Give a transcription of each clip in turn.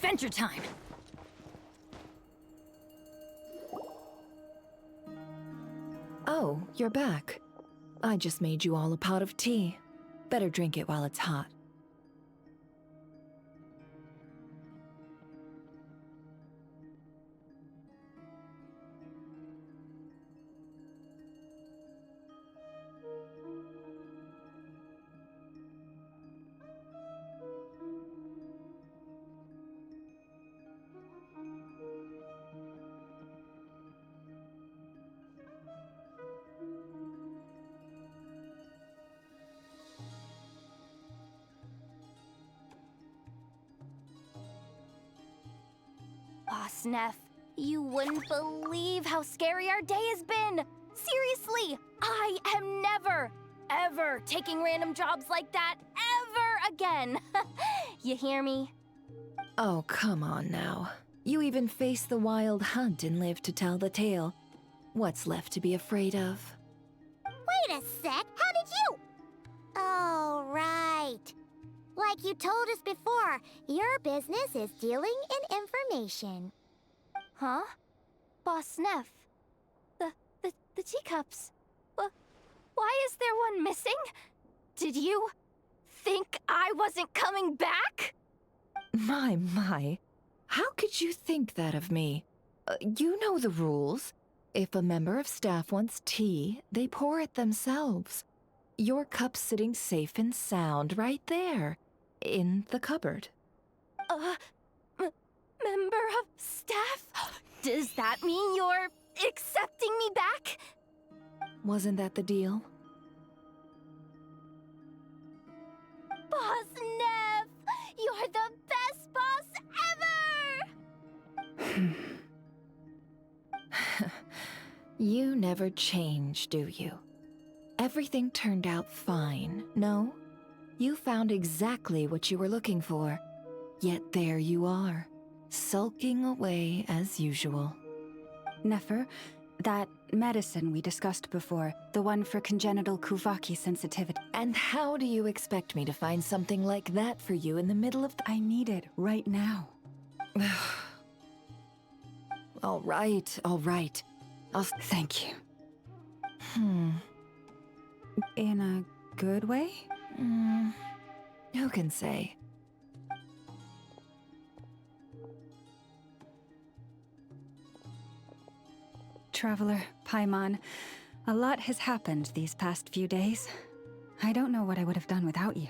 adventure time! Oh, you're back. I just made you all a pot of tea. Better drink it while it's hot. Boss Neff, you wouldn't believe how scary our day has been! Seriously, I am never, ever taking random jobs like that ever again! You hear me? Oh, come on now. You even faced the wild hunt and lived to tell the tale. What's left to be afraid of? Wait a sec, how did you? Oh, right. Like you told us before, your business is dealing in information. Huh? Boss Neff? The teacups. Why is there one missing? Did you think I wasn't coming back? My. How could you think that of me? You know the rules. If a member of staff wants tea, they pour it themselves. Your cup's sitting safe and sound right there, in the cupboard. Member of staff? Does that mean you're accepting me back? Wasn't that the deal? Boss Neff! You're the best boss ever! You never change, do you? Everything turned out fine, no? You found exactly what you were looking for. Yet there you are, sulking away as usual. Nefer, that medicine we discussed before, the one for congenital Kuvaki sensitivity. And how do you expect me to find something like that for you in the middle of the— I need it right now. All right. Thank you. In a good way? Who can say? Traveler, Paimon, a lot has happened these past few days. I don't know what I would have done without you.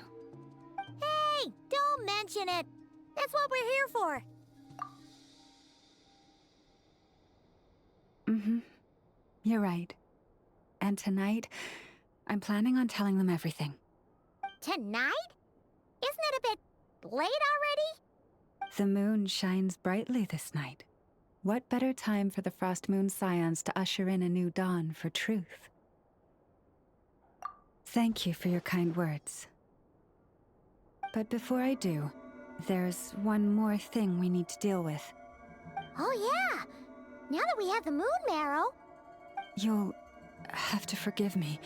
Hey, don't mention it. That's what we're here for. You're right. And tonight, I'm planning on telling them everything. Tonight? Isn't it a bit late already? The moon shines brightly this night. What better time for the Frost Moon Scions to usher in a new dawn for truth? Thank you for your kind words. But before I do, there's one more thing we need to deal with. Oh yeah! Now that we have the moon marrow... You'll have to forgive me.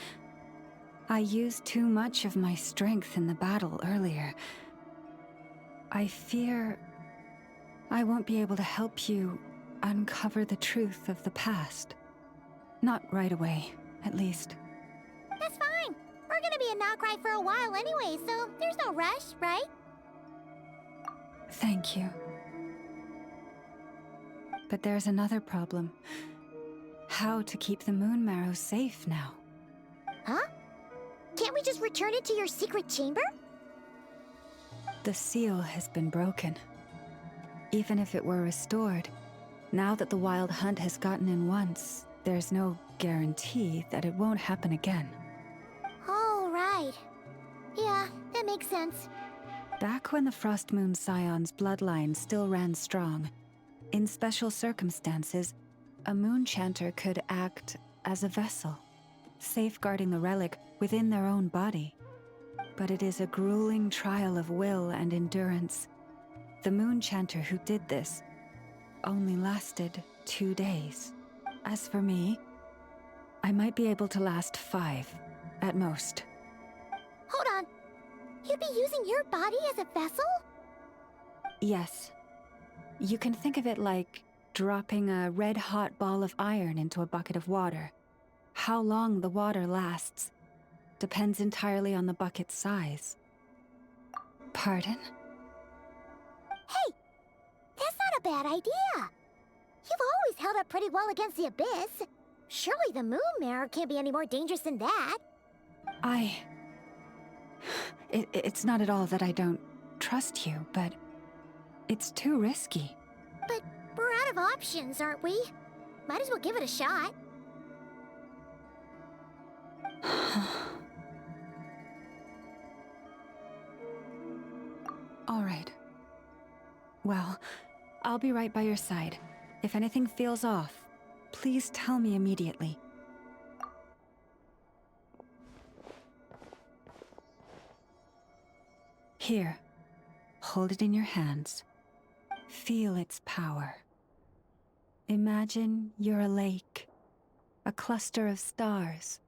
I used too much of my strength in the battle earlier. I fear I won't be able to help you uncover the truth of the past. Not right away, at least. That's fine. We're gonna be in Nokrai for a while anyway, so there's no rush, right? Thank you. But there's another problem. How to keep the moon marrow safe now? Huh? Can't we just return it to your secret chamber? The seal has been broken. Even if it were restored, now that the wild hunt has gotten in once, there's no guarantee that it won't happen again. Oh, right. Yeah, that makes sense. Back when the Frost Moon Scion's bloodline still ran strong, in special circumstances, a moon chanter could act as a vessel, safeguarding the relic within their own body. But it is a grueling trial of will and endurance. The moon chanter who did this only lasted 2 days. As for me, I might be able to last 5, at most. Hold on. You'd be using your body as a vessel? Yes, You can think of it like dropping a red-hot ball of iron into a bucket of water. How long the water lasts depends entirely on the bucket's size. Pardon? Hey, that's not a bad idea. You've always held up pretty well against the abyss. Surely the moon mirror can't be any more dangerous than that. It's not at all that I don't trust you, but it's too risky. But we're out of options, aren't we? Might as well give it a shot. All right. Well, I'll be right by your side. If anything feels off, please tell me immediately. Here, hold it in your hands. Feel its power. Imagine you're a lake, a cluster of stars.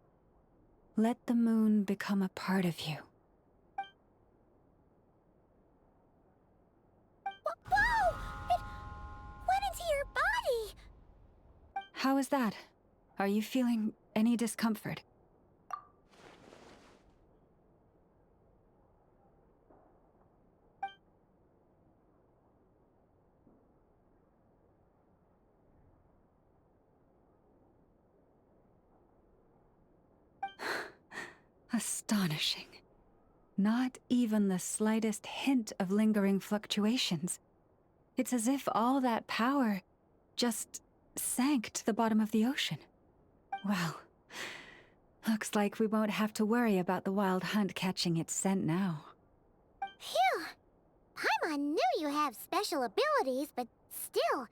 Let the moon become a part of you. Whoa! It went into your body! How is that? Are you feeling any discomfort? Astonishing. Not even the slightest hint of lingering fluctuations. It's as if all that power just sank to the bottom of the ocean. Well, looks like we won't have to worry about the wild hunt catching its scent now. Phew! Paimon knew you have special abilities, but still,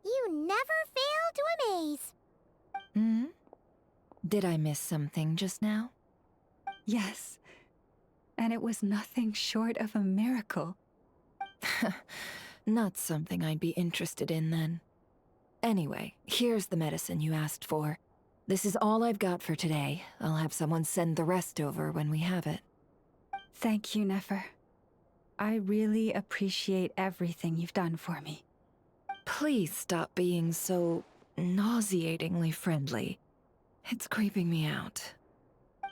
you never fail to amaze. Hmm? Did I miss something just now? Yes, and it was nothing short of a miracle. Not something I'd be interested in then. Anyway, here's the medicine you asked for. This is all I've got for today. I'll have someone send the rest over when we have it. Thank you, Nefer. I really appreciate everything you've done for me. Please stop being so nauseatingly friendly. It's creeping me out.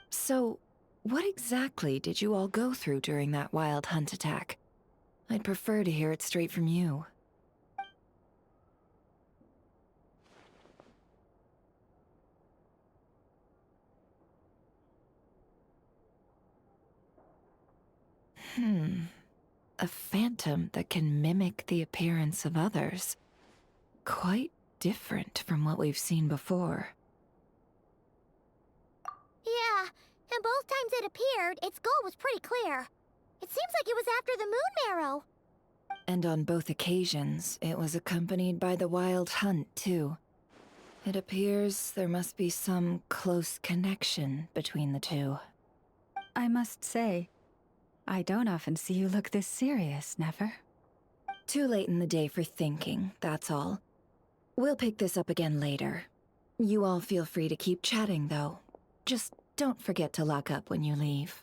So, what exactly did you all go through during that wild hunt attack? I'd prefer to hear it straight from you. A phantom that can mimic the appearance of others. Quite different from what we've seen before. Yeah, and both times it appeared, its goal was pretty clear. It seems like it was after the moon marrow. And on both occasions, it was accompanied by the wild hunt, too. It appears there must be some close connection between the two. I must say, I don't often see you look this serious, Nefer. Too late in the day for thinking, that's all. We'll pick this up again later. You all feel free to keep chatting, though. Just don't forget to lock up when you leave.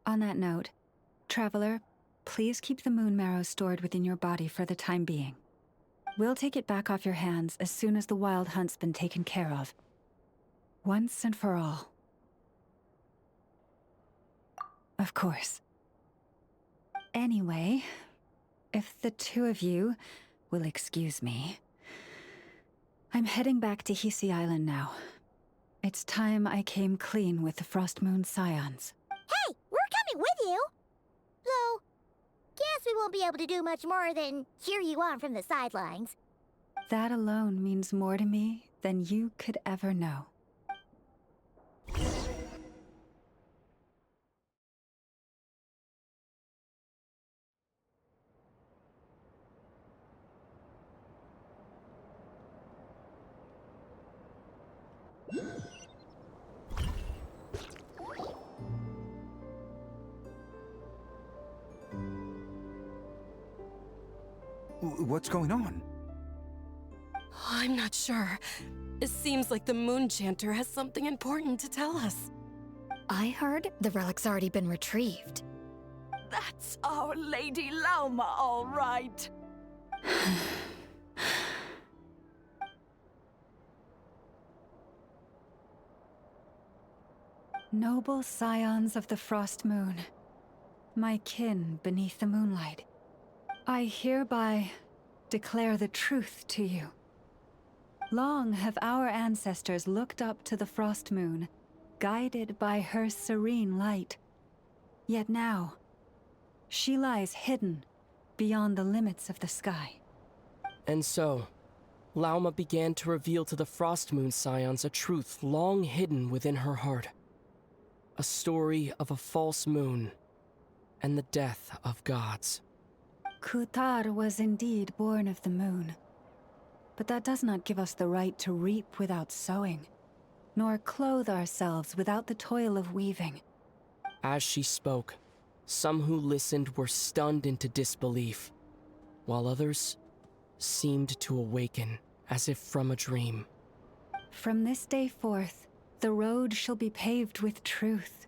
On that note, Traveler, please keep the moon marrow stored within your body for the time being. We'll take it back off your hands as soon as the wild hunt's been taken care of. Once and for all. Of course. Anyway, if the two of you will excuse me, I'm heading back to Hisi Island now. It's time I came clean with the Frost Moon Scions. Hey, we're coming with you! Though, guess we won't be able to do much more than cheer you on from the sidelines. That alone means more to me than you could ever know. What's going on? I'm not sure. It seems like the Moon Chanter has something important to tell us. I heard the relic's already been retrieved. That's our Lady Lauma, all right. Noble scions of the Frost Moon, my kin beneath the moonlight, I hereby declare the truth to you. Long have our ancestors looked up to the Frost Moon, guided by her serene light. Yet now, she lies hidden beyond the limits of the sky. And so, Lauma began to reveal to the Frost Moon Scions a truth long hidden within her heart. A story of a false moon and the death of gods. Kutar was indeed born of the moon. But that does not give us the right to reap without sowing, nor clothe ourselves without the toil of weaving. As she spoke, some who listened were stunned into disbelief, while others seemed to awaken as if from a dream. From this day forth, the road shall be paved with truth,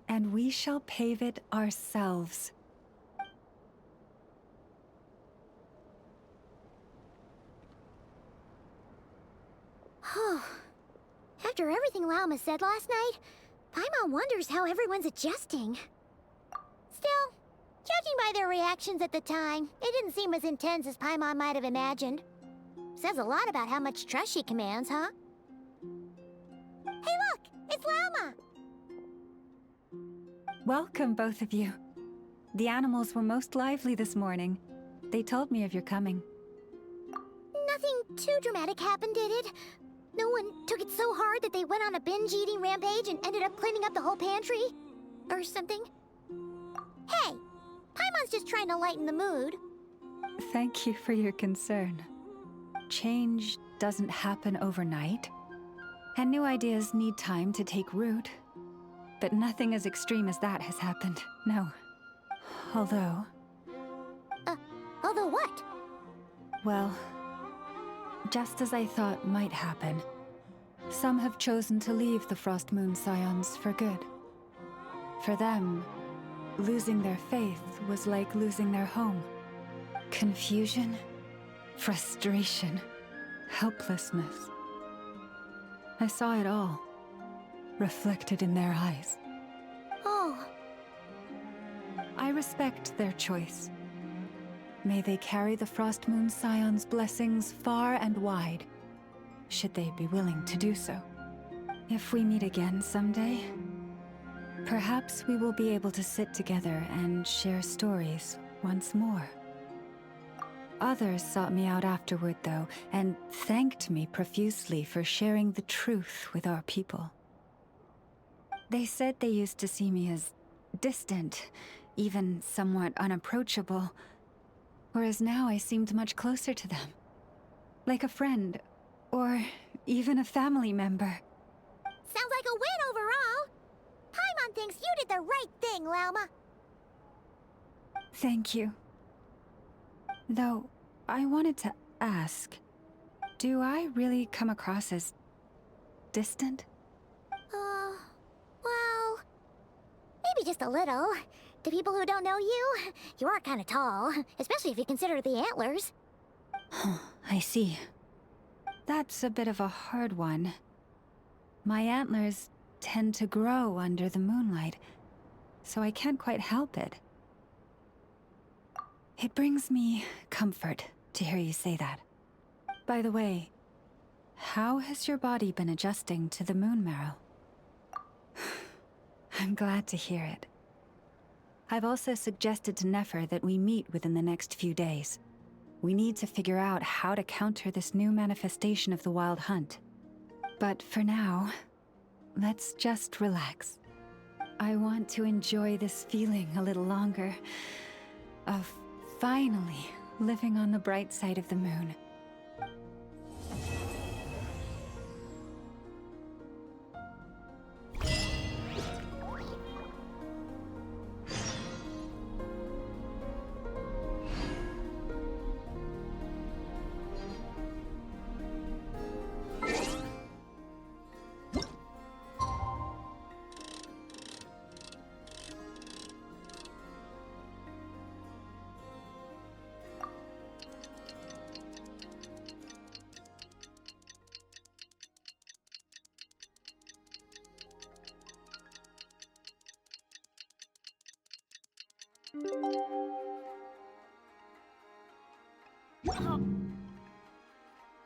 and we shall pave it ourselves. After everything Lauma said last night, Paimon wonders how everyone's adjusting. Still, judging by their reactions at the time, it didn't seem as intense as Paimon might have imagined. Says a lot about how much trust she commands, huh? Hey look! It's Lauma! Welcome, both of you. The animals were most lively this morning. They told me of your coming. Nothing too dramatic happened, did it? No one took it so hard that they went on a binge-eating rampage and ended up cleaning up the whole pantry? Or something? Hey! Paimon's just trying to lighten the mood. Thank you for your concern. Change doesn't happen overnight, and new ideas need time to take root. But nothing as extreme as that has happened, no. Although... Although what? Well, just as I thought might happen, some have chosen to leave the Frost Moon Scions for good. For them, losing their faith was like losing their home. Confusion, frustration, helplessness. I saw it all, reflected in their eyes. Oh. I respect their choice. May they carry the Frost Moon Scions' blessings far and wide, should they be willing to do so. If we meet again someday, perhaps we will be able to sit together and share stories once more. Others sought me out afterward, though, and thanked me profusely for sharing the truth with our people. They said they used to see me as distant, even somewhat unapproachable, whereas now I seemed much closer to them. Like a friend, or even a family member. Sounds like a win overall! Paimon thinks you did the right thing, Lauma. Thank you. Though, I wanted to ask, do I really come across as distant? Well, maybe just a little. To people who don't know you, you are kind of tall, especially if you consider the antlers. I see. That's a bit of a hard one. My antlers tend to grow under the moonlight, so I can't quite help it. It brings me comfort to hear you say that. By the way, how has your body been adjusting to the moon marrow? I'm glad to hear it. I've also suggested to Nefer that we meet within the next few days. We need to figure out how to counter this new manifestation of the Wild Hunt. But for now, let's just relax. I want to enjoy this feeling a little longer, of finally living on the bright side of the moon.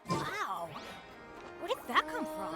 Wow. Where did that come from?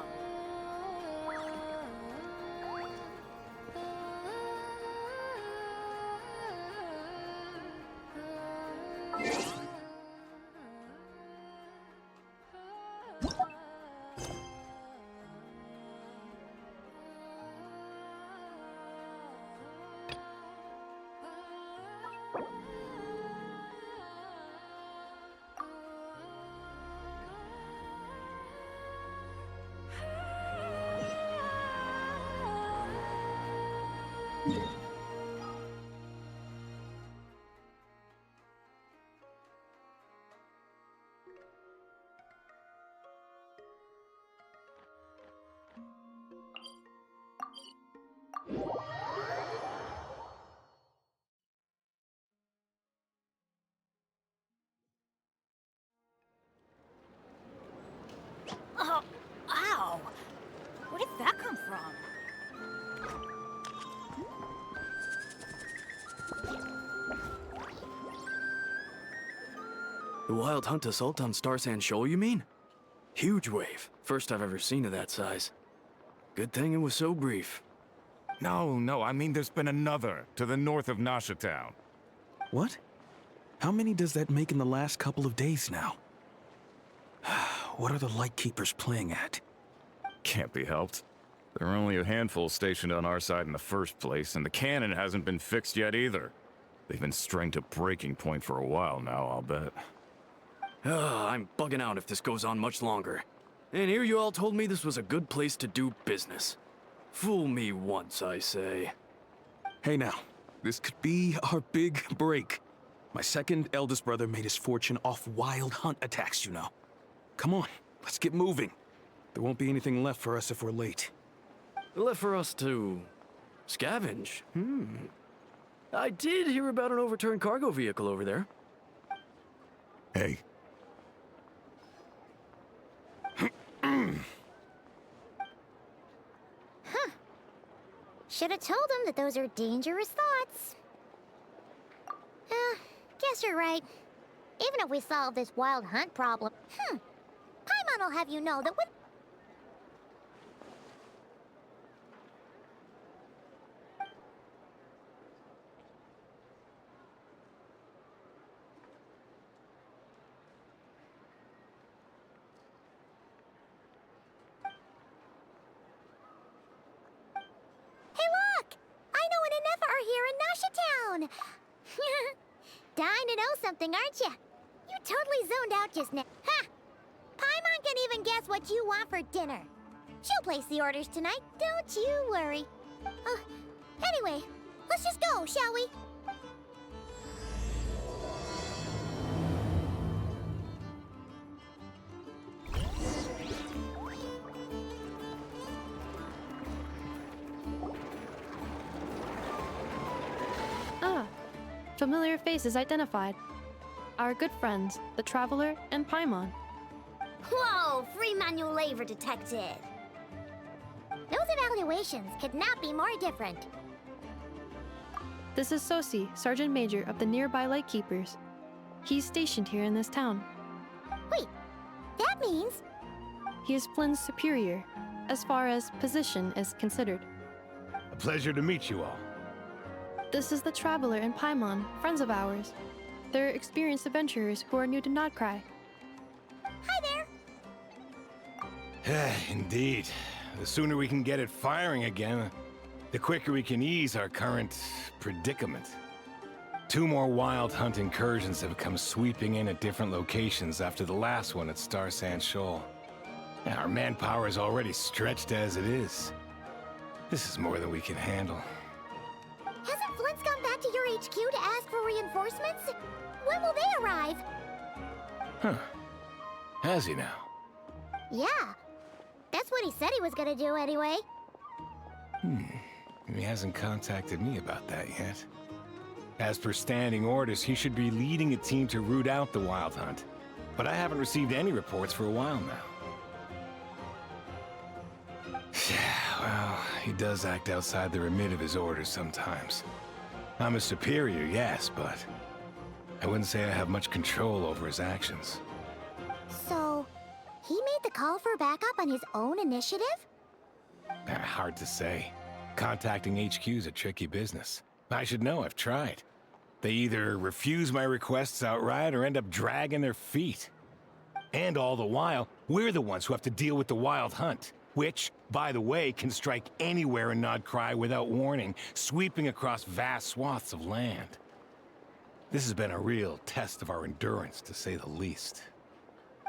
Oh, ow! Where did that come from? The Wild Hunt assault on Star Sand Shoal, you mean? Huge wave. First I've ever seen of that size. Good thing it was so brief. No, I mean there's been another to the north of Nasha Town. What? How many does that make in the last couple of days now? What are the Lightkeepers playing at? Can't be helped. There are only a handful stationed on our side in the first place, and the cannon hasn't been fixed yet either. They've been strained to breaking point for a while now, I'll bet. I'm bugging out if this goes on much longer. And here you all told me this was a good place to do business. Fool me once, I say. Hey now, this could be our big break. My second eldest brother made his fortune off Wild Hunt attacks, you know. Come on, let's get moving. There won't be anything left for us if we're late. Left for us to scavenge? I did hear about an overturned cargo vehicle over there. Hey. Should have told him that those are dangerous thoughts. Guess you're right. Even if we solve this Wild Hunt problem, Paimon will have you know that when... Dying to know something, aren't you? You totally zoned out just now. Ha! Paimon can even guess what you want for dinner. She'll place the orders tonight, don't you worry. Anyway, let's just go, shall we? Familiar faces identified. Our good friends, the Traveler and Paimon. Whoa, free manual labor detected. Those evaluations could not be more different. This is Sosi, Sergeant Major of the nearby Lightkeepers. He's stationed here in this town. Wait, that means... He is Flynn's superior, as far as position is considered. A pleasure to meet you all. This is the Traveler and Paimon, friends of ours. They're experienced adventurers who are new to Nodcry. Hi there! Indeed. The sooner we can get it firing again, the quicker we can ease our current predicament. 2 more Wild Hunt incursions have come sweeping in at different locations after the last one at Star Sand Shoal. Our manpower is already stretched as it is. This is more than we can handle. Hasn't Flint's gone back to your HQ to ask for reinforcements? When will they arrive? Huh. Has he now? Yeah. That's what he said he was gonna do anyway. He hasn't contacted me about that yet. As per standing orders, he should be leading a team to root out the Wild Hunt. But I haven't received any reports for a while now. Well, he does act outside the remit of his orders sometimes. I'm a superior, yes, but I wouldn't say I have much control over his actions. So, he made the call for backup on his own initiative? Hard to say. Contacting HQ is a tricky business. I should know, I've tried. They either refuse my requests outright or end up dragging their feet. And all the while, we're the ones who have to deal with the wild hunt, which, by the way, can strike anywhere in Nodcry without warning, sweeping across vast swaths of land. This has been a real test of our endurance, to say the least.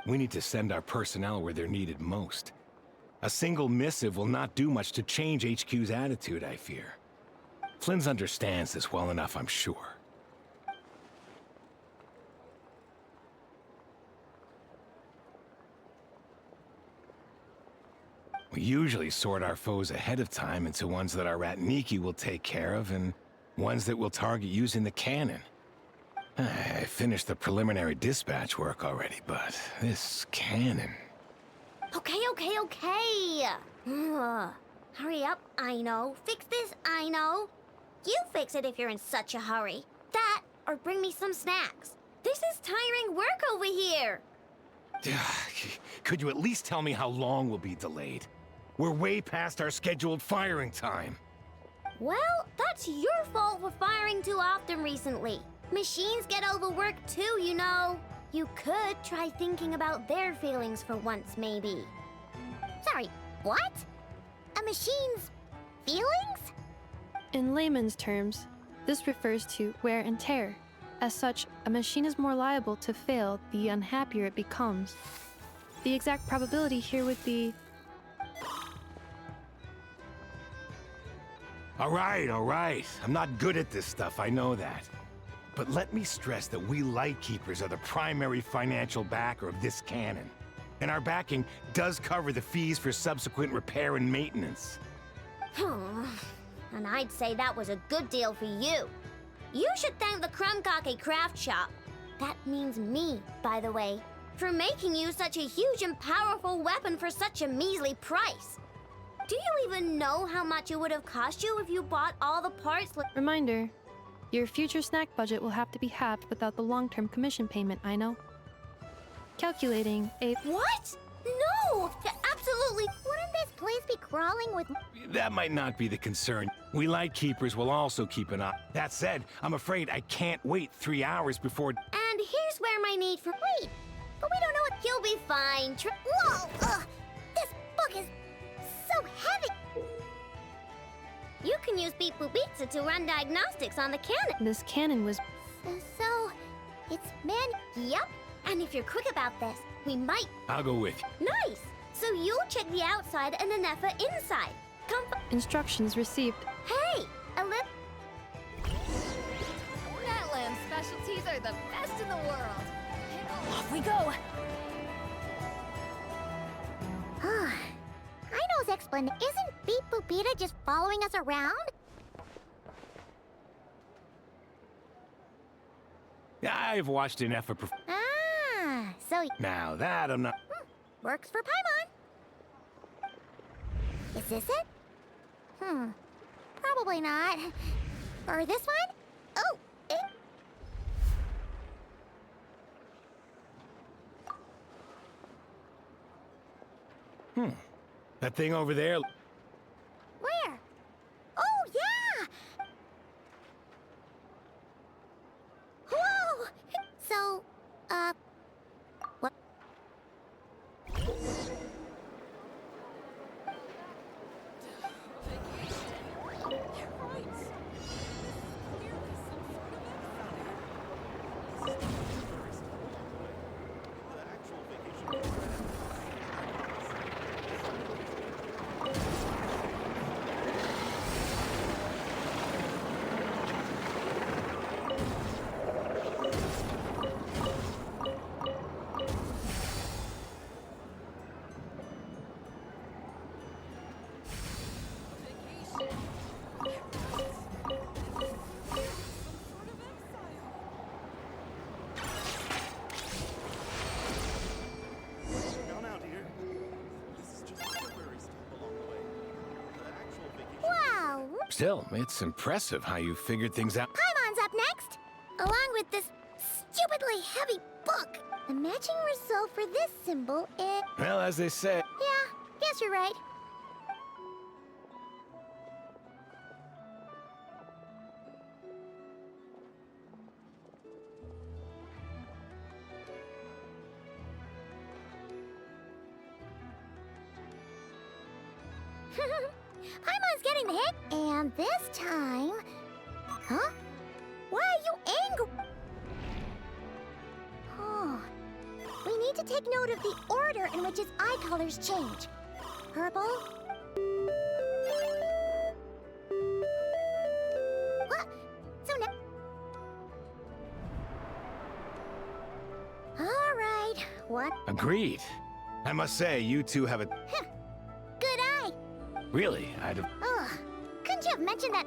We need to send our personnel where they're needed most. A single missive will not do much to change HQ's attitude, I fear. Flynn's understands this well enough, I'm sure. We usually sort our foes ahead of time into ones that our Ratniki will take care of and ones that we'll target using the cannon. I finished the preliminary dispatch work already, but this cannon... Okay. Hurry up, I know. Fix this, I know. You fix it if you're in such a hurry. That, or bring me some snacks. This is tiring work over here. Could you at least tell me how long we'll be delayed? We're way past our scheduled firing time. Well, that's your fault for firing too often recently. Machines get overworked too, you know. You could try thinking about their feelings for once, maybe. Sorry, what? A machine's feelings? In layman's terms, this refers to wear and tear. As such, a machine is more liable to fail the unhappier it becomes. The exact probability here would be... All right. I'm not good at this stuff, I know that. But let me stress that we Lightkeepers are the primary financial backer of this cannon. And our backing does cover the fees for subsequent repair and maintenance. And I'd say that was a good deal for you. You should thank the Krumkake Craft Shop. That means me, by the way, for making you such a huge and powerful weapon for such a measly price. Do you even know how much it would have cost you if you bought all the parts? Reminder, your future snack budget will have to be halved without the long-term commission payment, I know. Calculating a... What? No! Absolutely! Wouldn't this place be crawling with... That might not be the concern. We Lightkeepers will also keep an eye. That said, I'm afraid I can't wait 3 hours before... And here's where my need for... Wait! But we don't know what... You'll be fine. Whoa! Ugh! This book is so heavy! You can use Beep Boop Pizza to run diagnostics on the cannon. This cannon was... So... It's Yup. And if you're quick about this, we might... I'll go with you. Nice! So you'll check the outside and Anefa inside. Instructions received. Hey! Natland specialties are the best in the world. Off we go. I know's explanation. Isn't Beep Boopita just following us around? I've watched an effort. So... Now that I'm not... Works for Paimon. Is this it? Probably not. Or this one? Oh, That thing over there... Where? Oh, yeah! Whoa! So, what? Still, it's impressive how you figured things out. Paimon's up next, along with this heavy book. The matching result for this symbol is... Well, as they say... Yeah, guess you're right. Paimon's getting the hit, and this time... Huh? Why are you angry? Oh. We need to take note of the order in which his eye colors change. Purple. What? So now... All right. What? Agreed. I must say, you two have a... Good eye. Really? I'd have... Ugh. Couldn't you have mentioned that...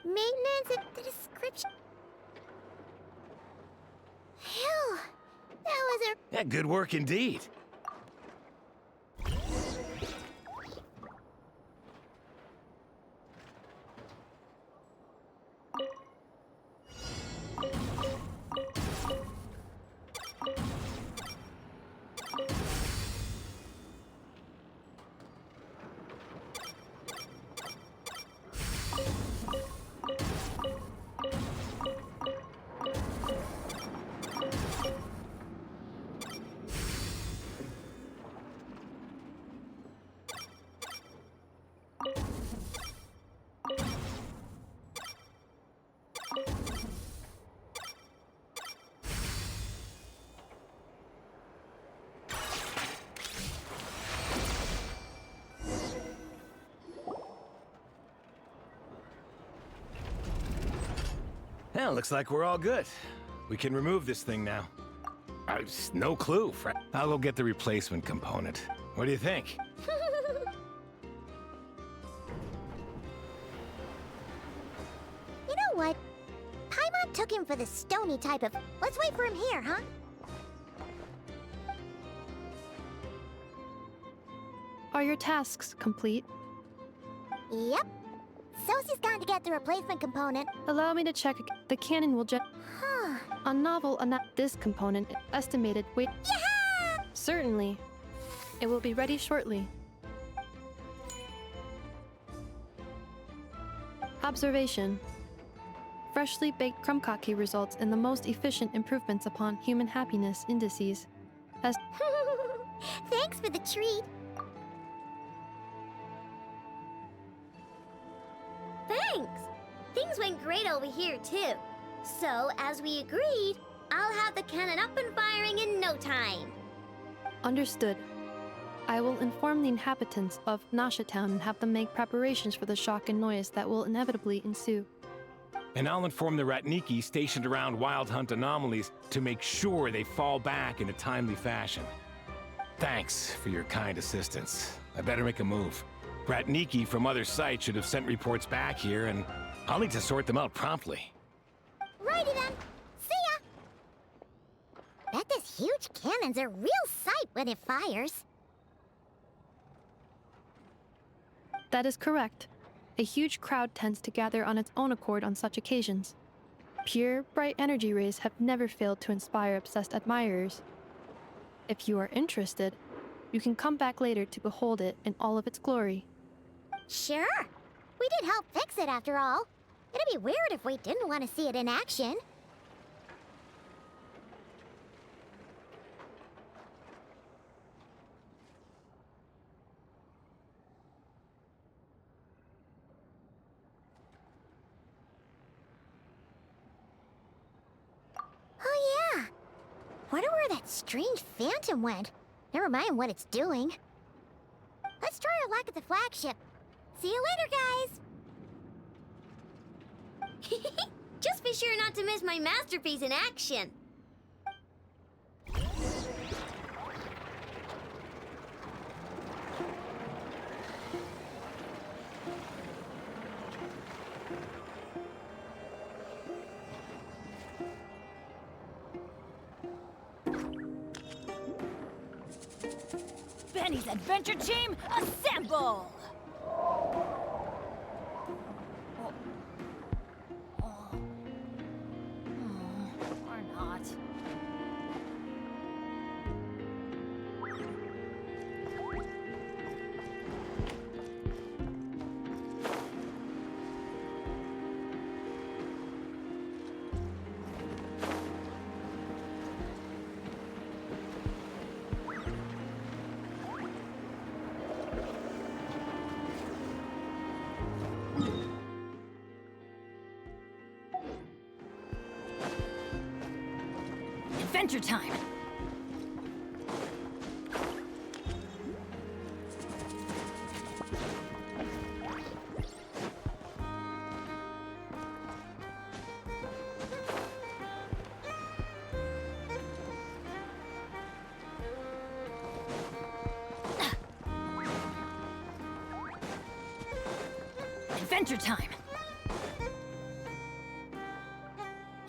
maintenance and the description. Phew, that was a... Yeah, good work indeed. Well, looks like we're all good. We can remove this thing now. No clue, Frank. I'll go get the replacement component. What do you think? You know what? Paimon took him for the stony type of... Let's wait for him here, huh? Are your tasks complete? Yep. Sosie's gone to get the replacement component. Allow me to check. The cannon will Huh. A novel this component estimated weight. Yeah! Certainly. It will be ready shortly. Observation. Freshly baked krumkake results in the most efficient improvements upon human happiness indices. As Thanks for the treat. Thanks! Things went great over here, too. So, as we agreed, I'll have the cannon up and firing in no time. Understood. I will inform the inhabitants of Nasha Town and have them make preparations for the shock and noise that will inevitably ensue. And I'll inform the Ratniki stationed around Wild Hunt anomalies to make sure they fall back in a timely fashion. Thanks for your kind assistance. I better make a move. Ratniki from other sites should have sent reports back here, and I'll need to sort them out promptly. Righty then. See ya! Bet this huge cannon's a real sight when it fires. That is correct. A huge crowd tends to gather on its own accord on such occasions. Pure, bright energy rays have never failed to inspire obsessed admirers. If you are interested, you can come back later to behold it in all of its glory. Sure. We did help fix it after all. It'd be weird if we didn't want to see it in action. Oh yeah. Wonder where that strange phantom went. Never mind what it's doing. Let's try our luck at the flagship. See you later, guys! Just be sure not to miss my masterpiece in action. Benny's adventure team, assemble! Or not. Adventure time! Adventure time!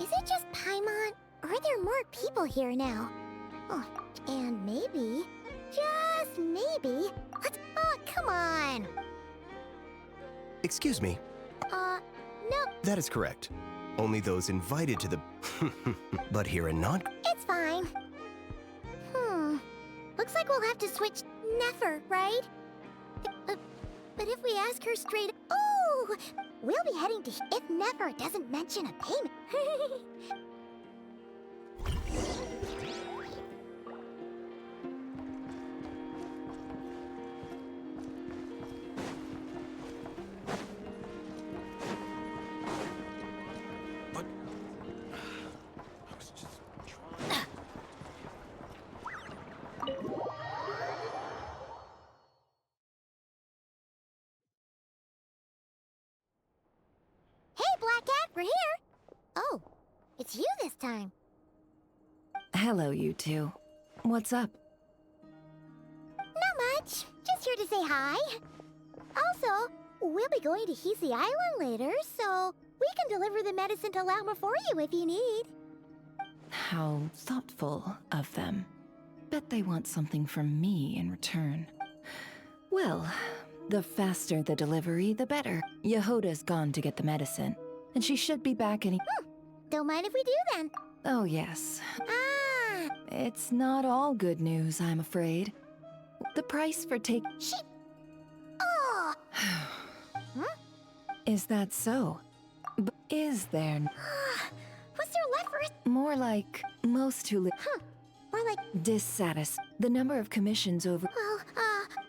Is it just Paimon? Or are there more people here now? Oh, and maybe, just maybe, let's... Oh, come on! Excuse me. No, That is correct. Only those invited to the... but here and not... it's fine. Looks like we'll have to switch Nefer, right? But if we ask her straight... Oh! We'll be heading to... If Nefer doesn't mention a payment... Hey, Black Cat, we're here! Oh, it's you this time. Hello, you two. What's up? Not much. Just here to say hi. Also, we'll be going to Hisi Island later, so we can deliver the medicine to Lauma for you if you need. How thoughtful of them. Bet they want something from me in return. Well, the faster the delivery, the better. Yehoda's gone to get the medicine, and she should be back any— Don't mind if we do then. Oh, yes. Ah! It's not all good news, I'm afraid. The price for take— Oh! Is that so? Is there— What's there left for us? More like most who live— More like... dissatisfied. The number of commissions over— Well,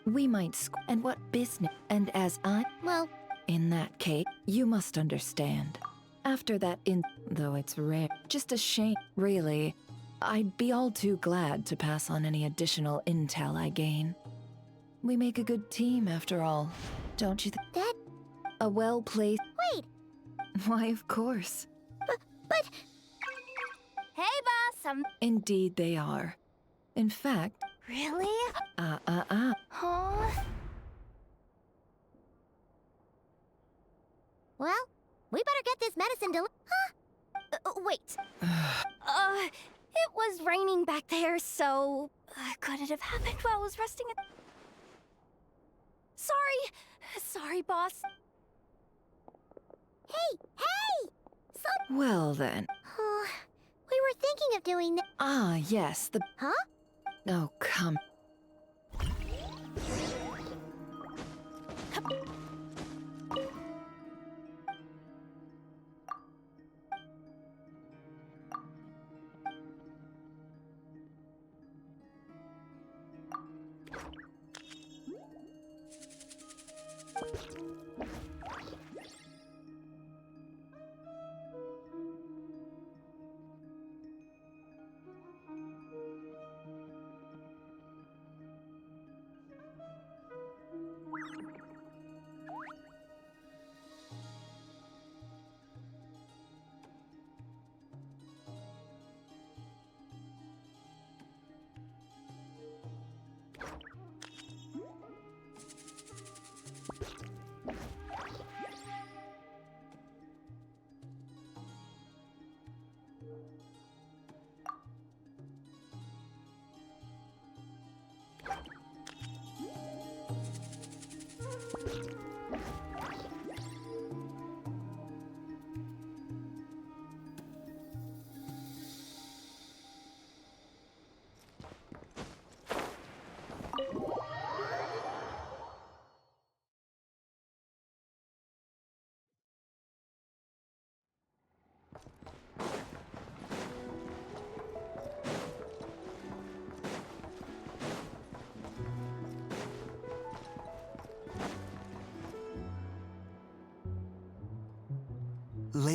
we might and what business? And as I— well... In that case, you must understand. After that though it's rare, just a shame. Really, I'd be all too glad to pass on any additional intel I gain. We make a good team after all, don't you think? That... A well-placed— Wait! Why, of course. But... Hey, boss, Indeed they are. In fact— Really? Huh? Well, we better get this medicine Wait. It was raining back there, so... could it have happened while I was resting at... Sorry, boss. Hey! Well then. We were thinking of doing that. Ah, yes, the— Huh? Oh, come.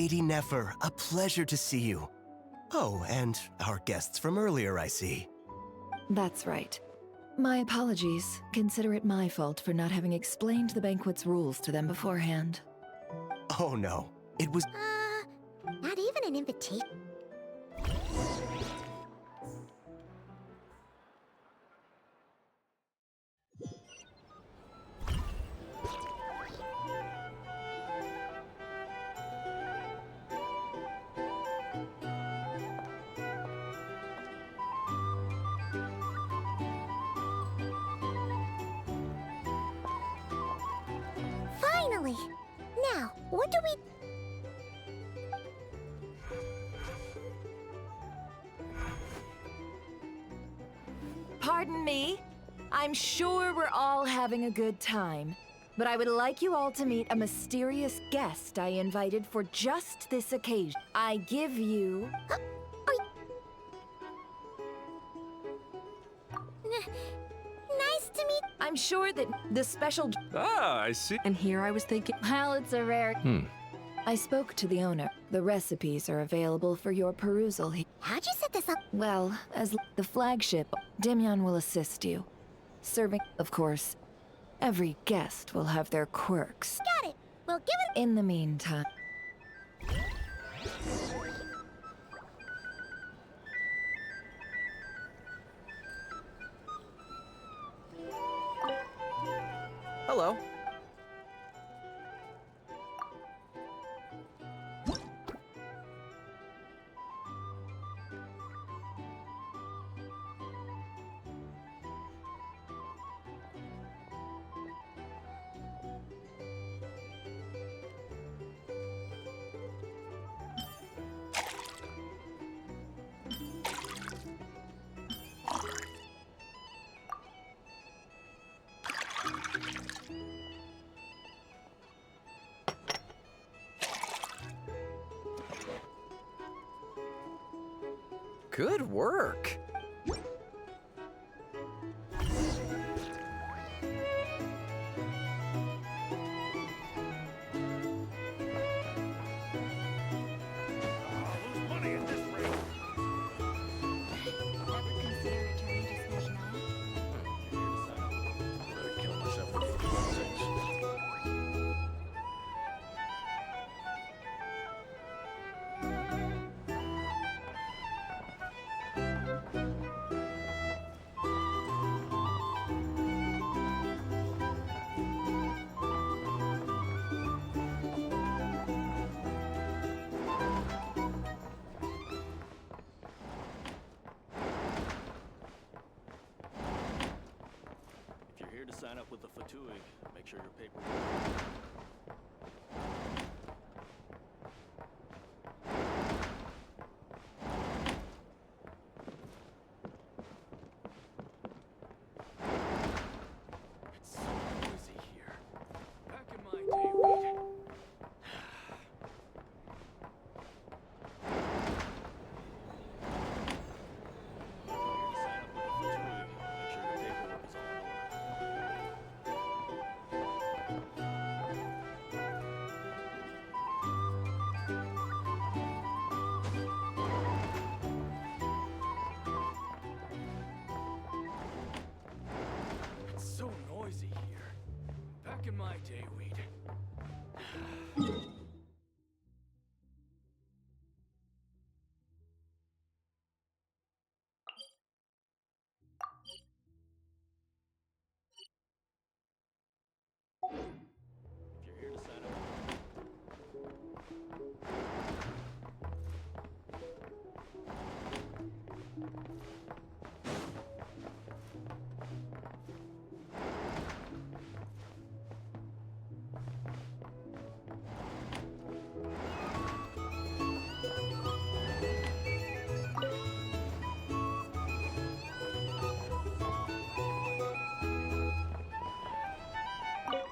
Lady Nefer, a pleasure to see you. Oh, and our guests from earlier, I see. That's right. My apologies. Consider it my fault for not having explained the banquet's rules to them beforehand. Oh no, it was... Not even an invitation. Finally! Now, what do we... Pardon me? I'm sure we're all having a good time, but I would like you all to meet a mysterious guest I invited for just this occasion. I give you... Nice to meet... I'm sure that the special... Ah, I see. And here I was thinking, Well, it's a rare... I spoke to the owner. The recipes are available for your perusal. How'd you set this up? Well, as the flagship, Demyon will assist you. Serving, of course. Every guest will have their quirks. Got it. We'll give it... In the meantime... Hello. Good work. Sign up with the Fatui. Make sure your paper. It's so noisy here. Back in my day, we'd... so noisy here. Back in my day, we'd... If you're here to sign up...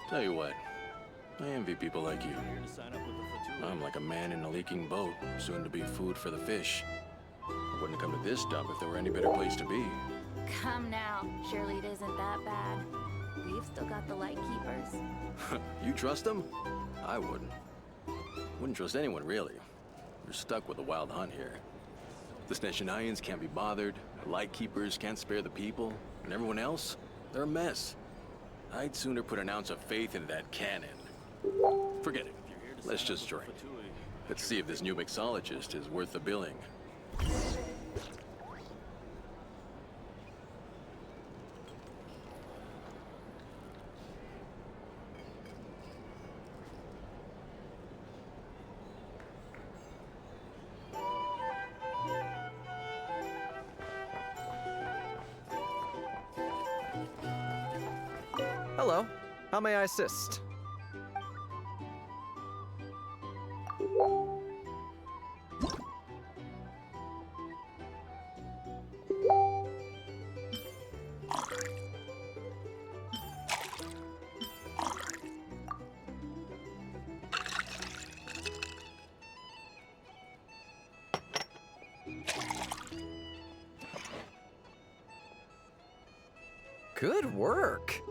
Tell you what, I envy people like you. I'm like a man in a leaking boat, soon to be food for the fish. I wouldn't have come to this dump if there were any better place to be. Come now. Surely it isn't that bad. We've still got the light keepers. You trust them? I wouldn't. Wouldn't trust anyone, really. We're stuck with a wild hunt here. The Sneshanians can't be bothered, the Lightkeepers can't spare the people, and everyone else, they're a mess. I'd sooner put an ounce of faith in that cannon. Forget it. Let's just drink. Let's see if this new mixologist is worth the billing. Hello. How may I assist? Good work.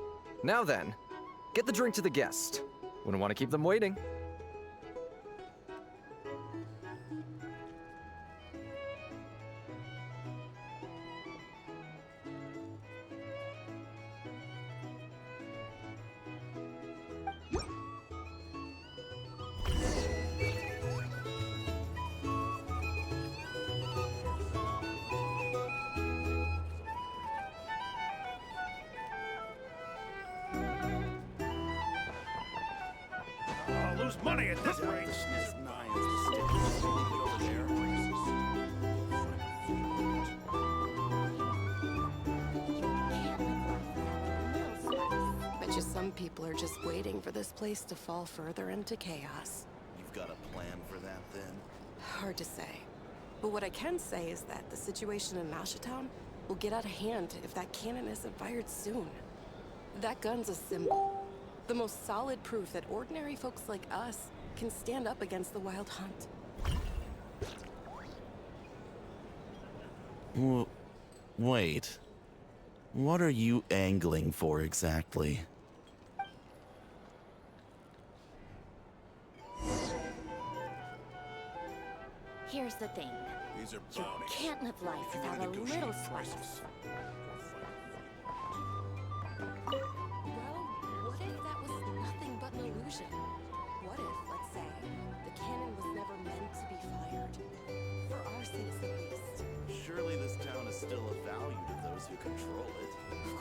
Now then, get the drink to the guest. Wouldn't want to keep them waiting. Lose money at this rate. Bet you some people are just waiting for this place to fall further into chaos. You've got a plan for that, then? Hard to say. But what I can say is that the situation in Mashatown will get out of hand if that cannon isn't fired soon. That gun's a symbol. The most solid proof that ordinary folks like us can stand up against the Wild Hunt. Wait. What are you angling for exactly? Here's the thing. These are You can't live life without a little spice. What if that was nothing but an illusion? What if, let's say, the cannon was never meant to be fired? For our sakes, at least. Surely this town is still of value to those who control it. Of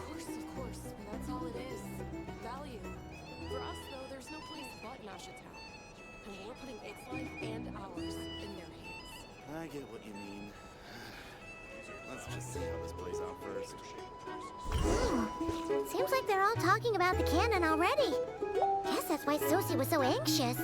course, but that's all it is. Value. For us, though, there's no place but Mashatown. And we're putting its life and ours in their hands. I get what you mean. Let's just see how this plays out first. Seems like they're all talking about the cannon already. Guess that's why Sosie was so anxious.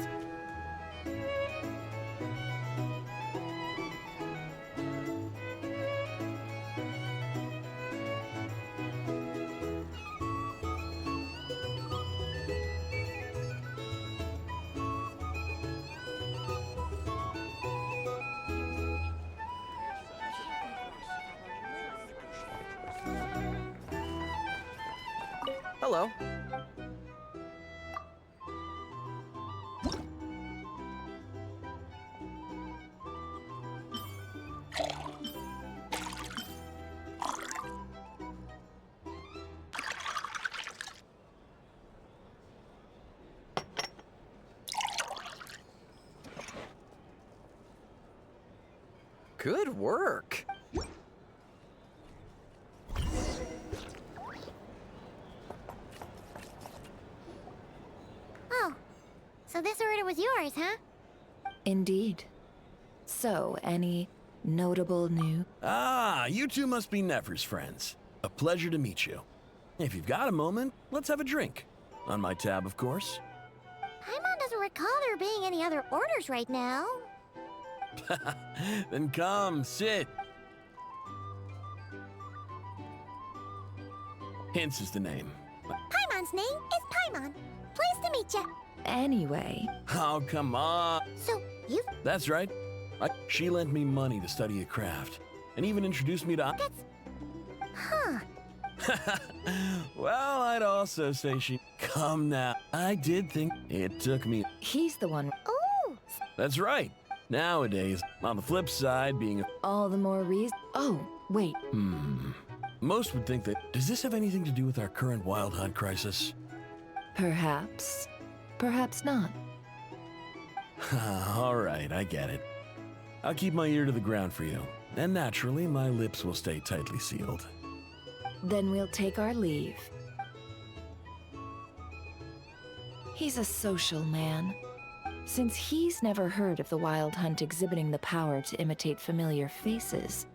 Hello. Good work. Oh, so this order was yours, huh? Indeed. So, any notable news? Ah, you two must be Nefer's friends. A pleasure to meet you. If you've got a moment, let's have a drink. On my tab, of course. Paimon doesn't recall there being any other orders right now. Then come, sit. Hints is the name. Paimon's name is Paimon. Pleased to meet ya. Anyway. Oh, come on. So, you... That's right. She lent me money to study a craft, and even introduced me to... That's... Huh. Well, I'd also say she... Come now. I did think it took me... He's the one... Oh, That's right. Nowadays, on the flip side, being a... All the more reason. Oh, wait. Most would think that... Does this have anything to do with our current wild hunt crisis? Perhaps. Perhaps not. All right, I get it. I'll keep my ear to the ground for you. And naturally, my lips will stay tightly sealed. Then we'll take our leave. He's a social man. Since he's never heard of the Wild Hunt exhibiting the power to imitate familiar faces,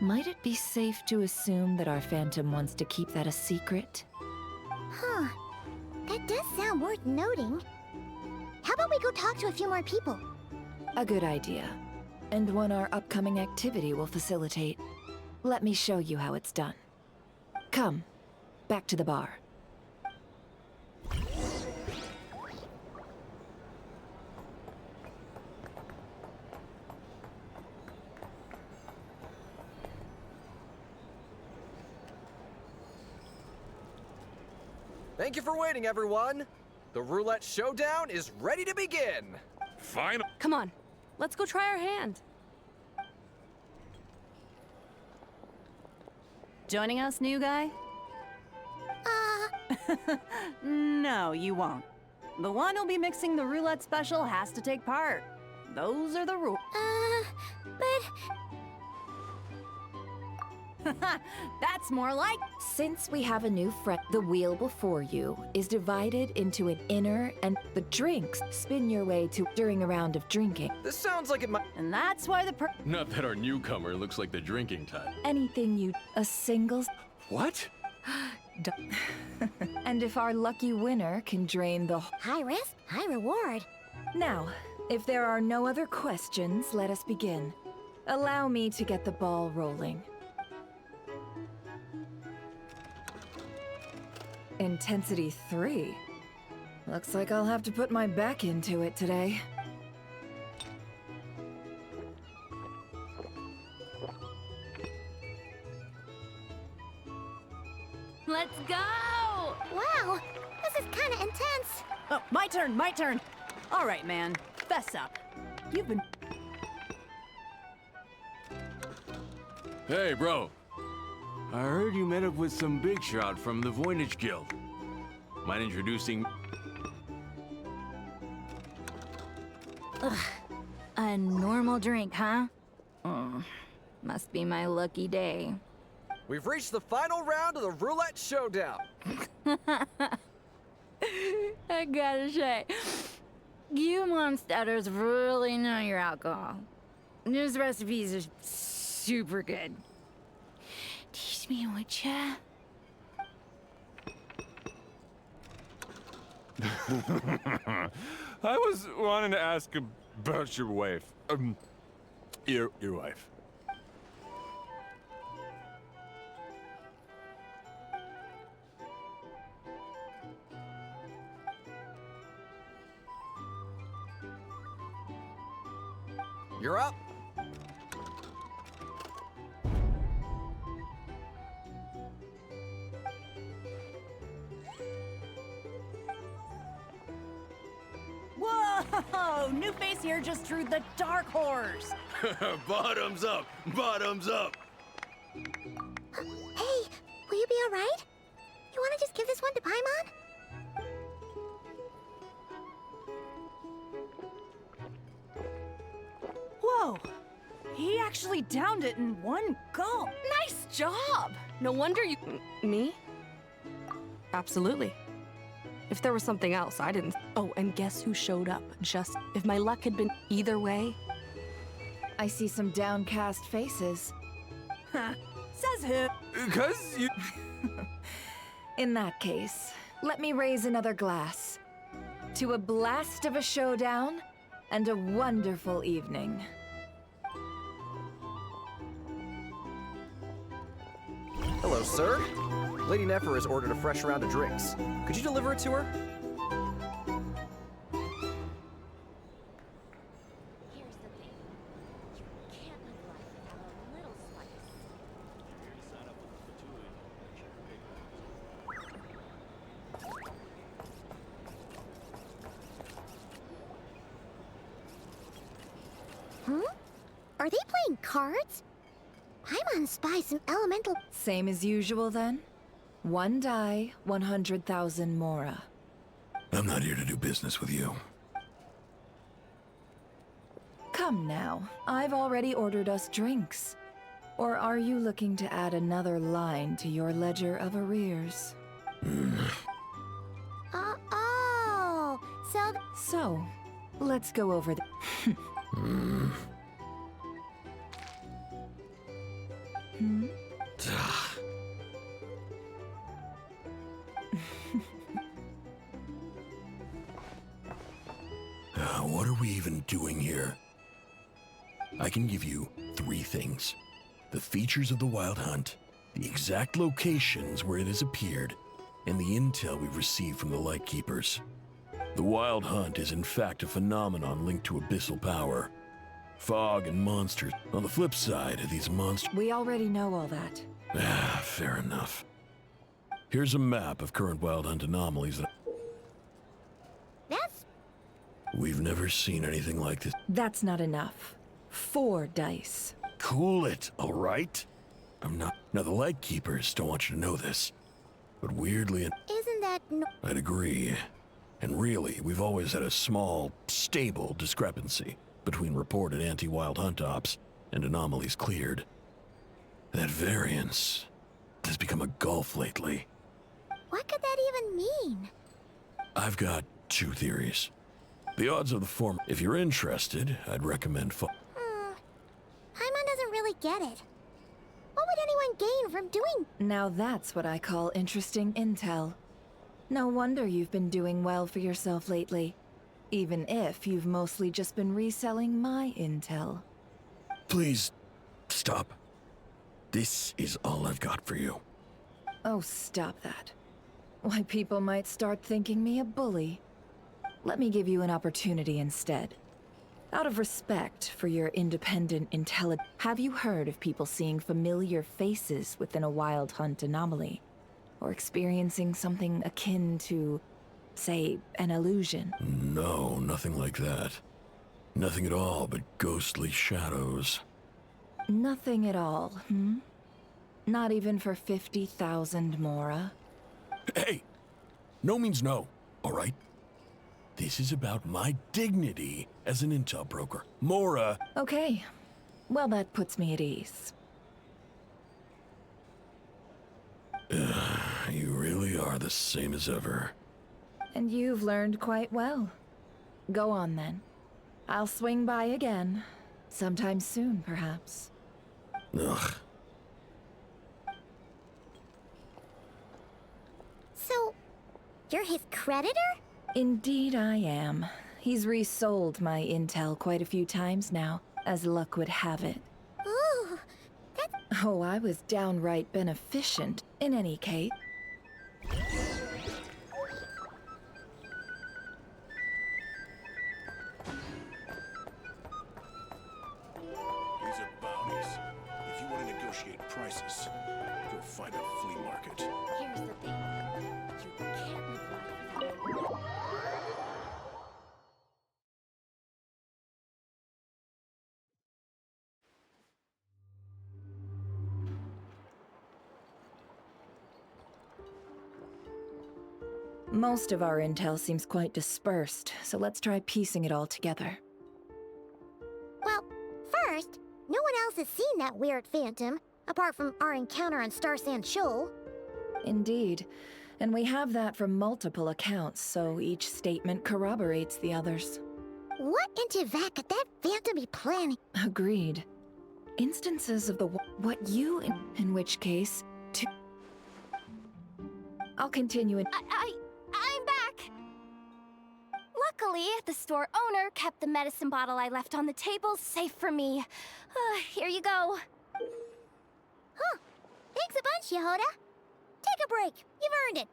might it be safe to assume that our Phantom wants to keep that a secret? Huh. That does sound worth noting. How about we go talk to a few more people? A good idea. And one our upcoming activity will facilitate. Let me show you how it's done. Come, back to the bar. Thank you for waiting, everyone. The roulette showdown is ready to begin. Fine. Come on, let's go try our hand. Joining us, new guy? No, you won't. The one who'll be mixing the roulette special has to take part. Those are the rules. That's more like... Since we have a new friend, the wheel before you is divided into an inner and the drinks spin your way to during a round of drinking. This sounds like it might... And that's why the Not that our newcomer looks like the drinking type. Anything you... A singles... What? And if our lucky winner can drain the... High risk, high reward. Now, if there are no other questions, let us begin. Allow me to get the ball rolling. Intensity 3. Looks like I'll have to put my back into it today. Let's go! Wow, this is kind of intense. Oh, my turn, my turn. All right, man, fess up. You've been... Hey, bro. I heard you met up with some big shot from the Voynich Guild. Mind introducing... Ugh. A normal drink, huh? Must be my lucky day. We've reached the final round of the roulette showdown. I gotta say, you monsters really know your alcohol. This recipes are super good. Teach me, would ya? I was wanting to ask about your wife. Your wife. You're up. Whoa! New face here just drew the dark horse. Bottoms up! Bottoms up! Hey, will you be alright? You wanna just give this one to Paimon? Whoa! He actually downed it in one gulp. Nice job! No wonder you... Me? Absolutely. If there was something else, I didn't... Oh, and guess who showed up? Just... If my luck had been either way... I see some downcast faces. Says who? 'Cause you... In that case, let me raise another glass. To a blast of a showdown and a wonderful evening. Hello, sir. Lady Nefer has ordered a fresh round of drinks. Could you deliver it to her? Here's the thing. You can't live life without a little spice. Are they playing cards? Paimon spies some elemental... Same as usual, then? 1 die, 100,000 mora. I'm not here to do business with you. Come now, I've already ordered us drinks. Or are you looking to add another line to your ledger of arrears? Oh, so... So, let's go over the... What are we even doing here? I can give you 3 things. The features of the Wild Hunt, the exact locations where it has appeared, and the intel we've received from the Lightkeepers. The Wild Hunt is in fact a phenomenon linked to abyssal power. Fog and monsters. On the flip side, these monsters... We already know all that. Fair enough. Here's a map of current Wild Hunt anomalies that... That's... We've never seen anything like this. That's not enough. 4 dice. Cool it, all right? I'm not... Now, the Lightkeepers don't want you to know this. But weirdly... Isn't that... I'd agree. And really, we've always had a small, stable discrepancy between reported anti-Wild Hunt ops and anomalies cleared. That variance has become a gulf lately. What could that even mean? I've got 2 theories. The odds of the former... If you're interested, I'd recommend... Paimon doesn't really get it. What would anyone gain from doing... Now that's what I call interesting intel. No wonder you've been doing well for yourself lately. Even if you've mostly just been reselling my intel. Please, stop. This is all I've got for you. Oh, stop that. Why, people might start thinking me a bully. Let me give you an opportunity instead. Out of respect for your independent intelligence, have you heard of people seeing familiar faces within a Wild Hunt anomaly? Or experiencing something akin to, say, an illusion? No, nothing like that. Nothing at all but ghostly shadows. Nothing at all, hmm? Not even for 50,000 mora? Hey! No means no, all right? This is about my dignity as an intel broker. Mora... Okay. Well, that puts me at ease. You really are the same as ever. And you've learned quite well. Go on, then. I'll swing by again. Sometime soon, perhaps. Ugh. So, you're his creditor? Indeed I am. He's resold my intel quite a few times now, as luck would have it. Ooh, that's... Oh, I was downright beneficent, in any case. These are bounties. If you want to negotiate prices, go find a flea market. Here's the thing. You can't live life without... Most of our intel seems quite dispersed, so let's try piecing it all together. Well, first, no one else has seen that weird phantom, apart from our encounter on Star Sand Shoal. Indeed. And we have that from multiple accounts, so each statement corroborates the others. What in Teyvat could that phantom be planning? Agreed. Instances of the what you, in which case, to... I'll continue in... I'm back! Luckily, the store owner kept the medicine bottle I left on the table safe for me. Here you go. Huh. Thanks a bunch, Yehoda. Take a break. You've earned it.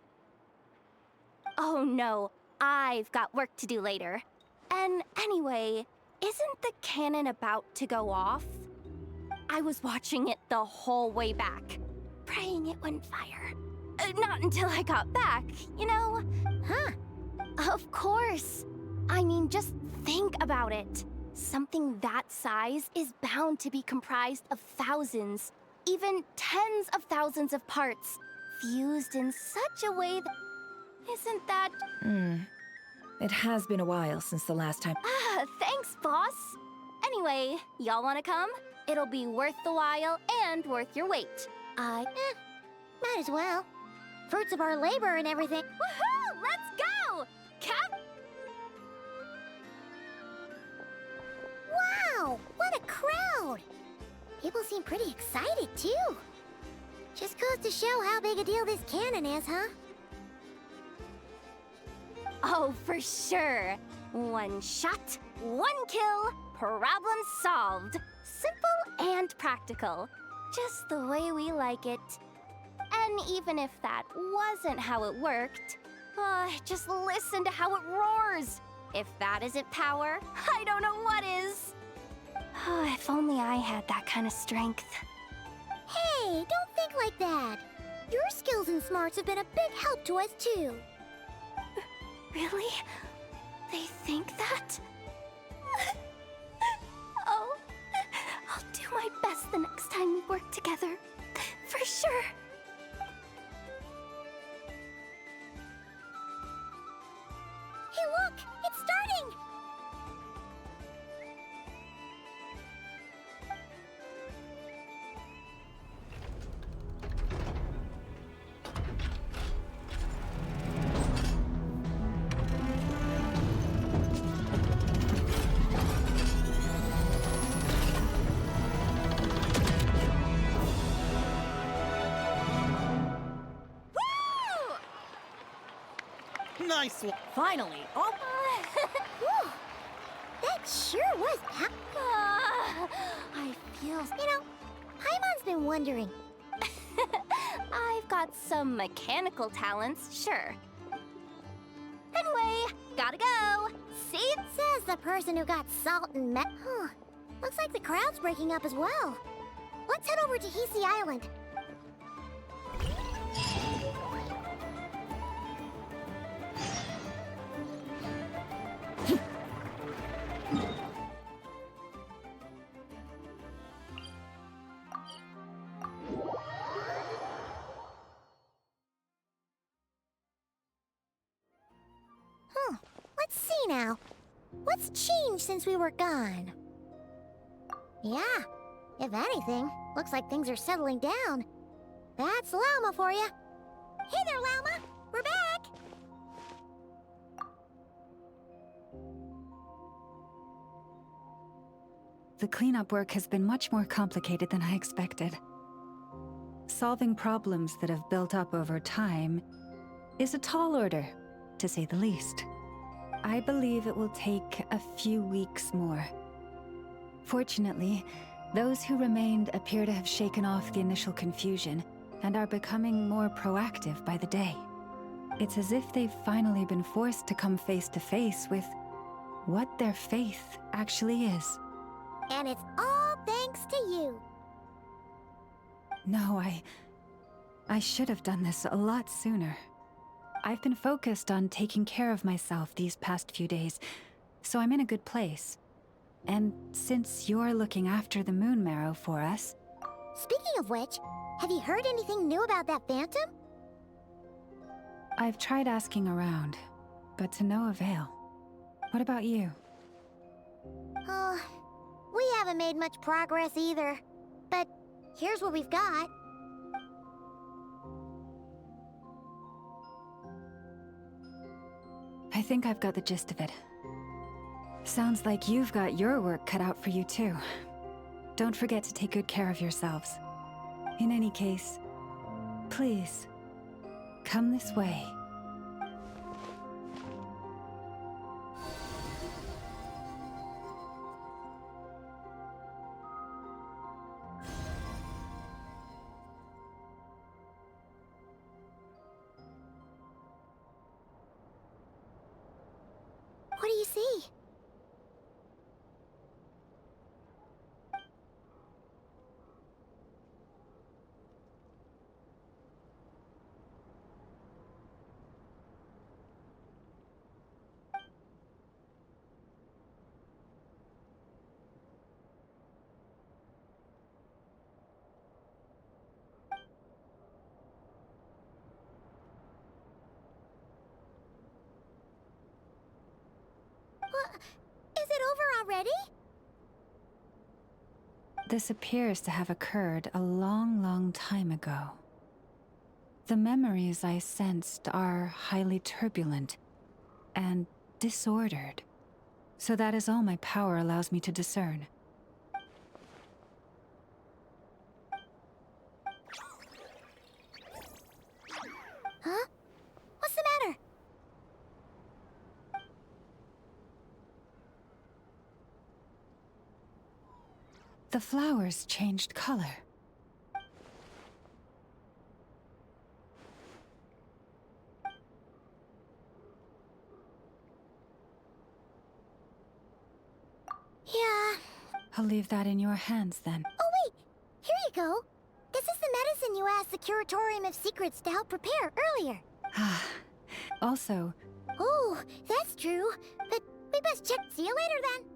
Oh no, I've got work to do later. And anyway, isn't the cannon about to go off? I was watching it the whole way back, praying it wouldn't fire. Not until I got back, you know? Huh. Of course. I mean, just think about it. Something that size is bound to be comprised of thousands, even tens of thousands of parts, fused in such a way that... Isn't that... It has been a while since the last time. Ah, thanks, boss. Anyway, y'all wanna come? It'll be worth the while and worth your wait. Might as well. Fruits of our labor and everything. Woohoo! Let's go! Cap... Wow! What a crowd! People seem pretty excited, too. Just goes to show how big a deal this cannon is, huh? Oh, for sure. One shot, one kill, problem solved. Simple and practical. Just the way we like it. And even if that wasn't how it worked, just listen to how it roars. If that isn't power, I don't know what is. If only I had that kind of strength. Hey, don't think like that. Your skills and smarts have been a big help to us, too. Really? They think that? Oh, I'll do my best the next time we work together. For sure. Hey, look! It's starting! Nice one. Finally. Oh. Whew. That sure was I feel... You know, Paimon's been wondering. I've got some mechanical talents, sure. Anyway, gotta go. See? Says the person who got salt and Looks like the crowd's breaking up as well. Let's head over to Hisi Island. Let's see now. What's changed since we were gone? Yeah, if anything, looks like things are settling down. That's Llama for you. Hey there, Llama! We're back! The cleanup work has been much more complicated than I expected. Solving problems that have built up over time is a tall order, to say the least. I believe it will take a few weeks more. Fortunately, those who remained appear to have shaken off the initial confusion and are becoming more proactive by the day. It's as if they've finally been forced to come face to face with what their faith actually is. And it's all thanks to you. No, I should have done this a lot sooner. I've been focused on taking care of myself these past few days, so I'm in a good place. And since you're looking after the Moon Marrow for us... Speaking of which, have you heard anything new about that phantom? I've tried asking around, but to no avail. What about you? We haven't made much progress either. But here's what we've got. I think I've got the gist of it. Sounds like you've got your work cut out for you too. Don't forget to take good care of yourselves. In any case, please, come this way. What do you see? already? This appears to have occurred a long, long time ago. The memories I sensed are highly turbulent and disordered. So that is all my power allows me to discern. Huh? What's the matter? The flowers changed color. Yeah. I'll leave that in your hands then. Oh wait! Here you go. This is the medicine you asked the Curatorium of Secrets to help prepare earlier. Also, Oh, that's true. But we best check. See you later then.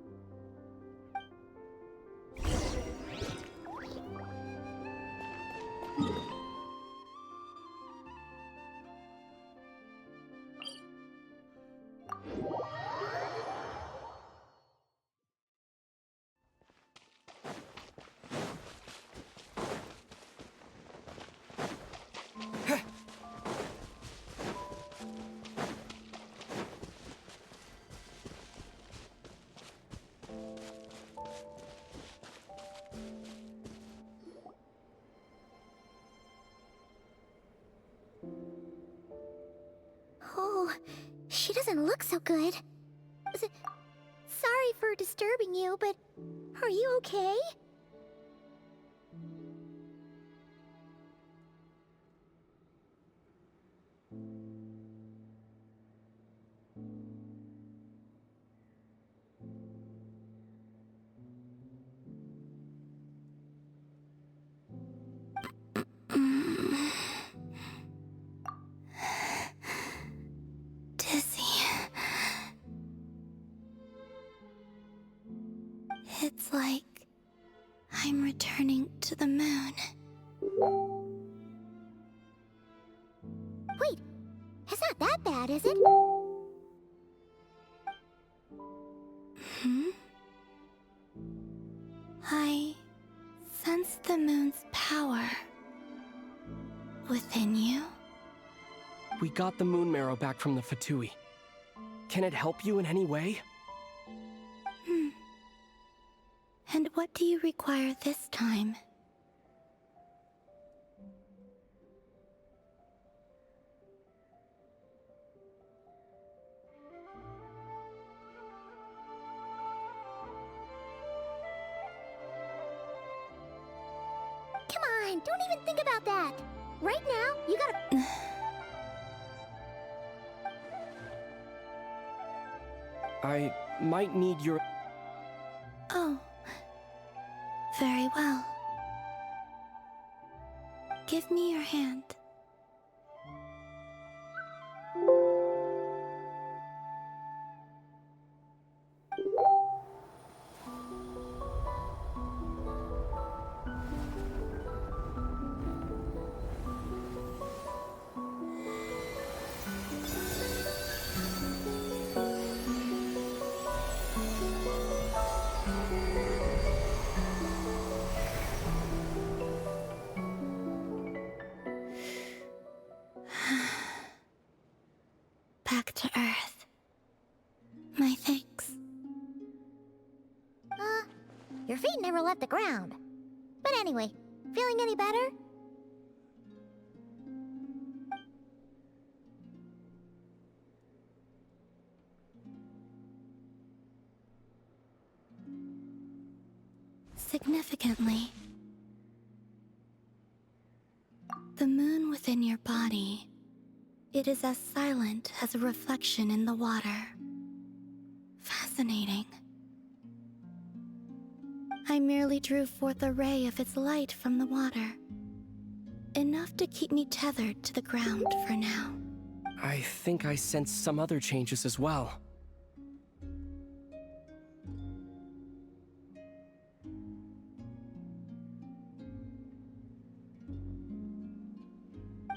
Oh, she doesn't look so good. Sorry for disturbing you, but are you okay? Dizzy. It's like I'm returning to the moon. Wait, it's not that bad, is it? Hmm? I sense the moon's power within you. We got the moon marrow back from the Fatui. Can it help you in any way? And what do you require this time? Come on, don't even think about that. Right now, you gotta... I might need your... Oh. Very well. Give me your hand. Back to Earth. My thanks. Your feet never left the ground. But anyway, feeling any better? Significantly, the moon within your body, it is as silent as a reflection in the water. Fascinating. I merely drew forth a ray of its light from the water. Enough to keep me tethered to the ground for now. I think I sense some other changes as well.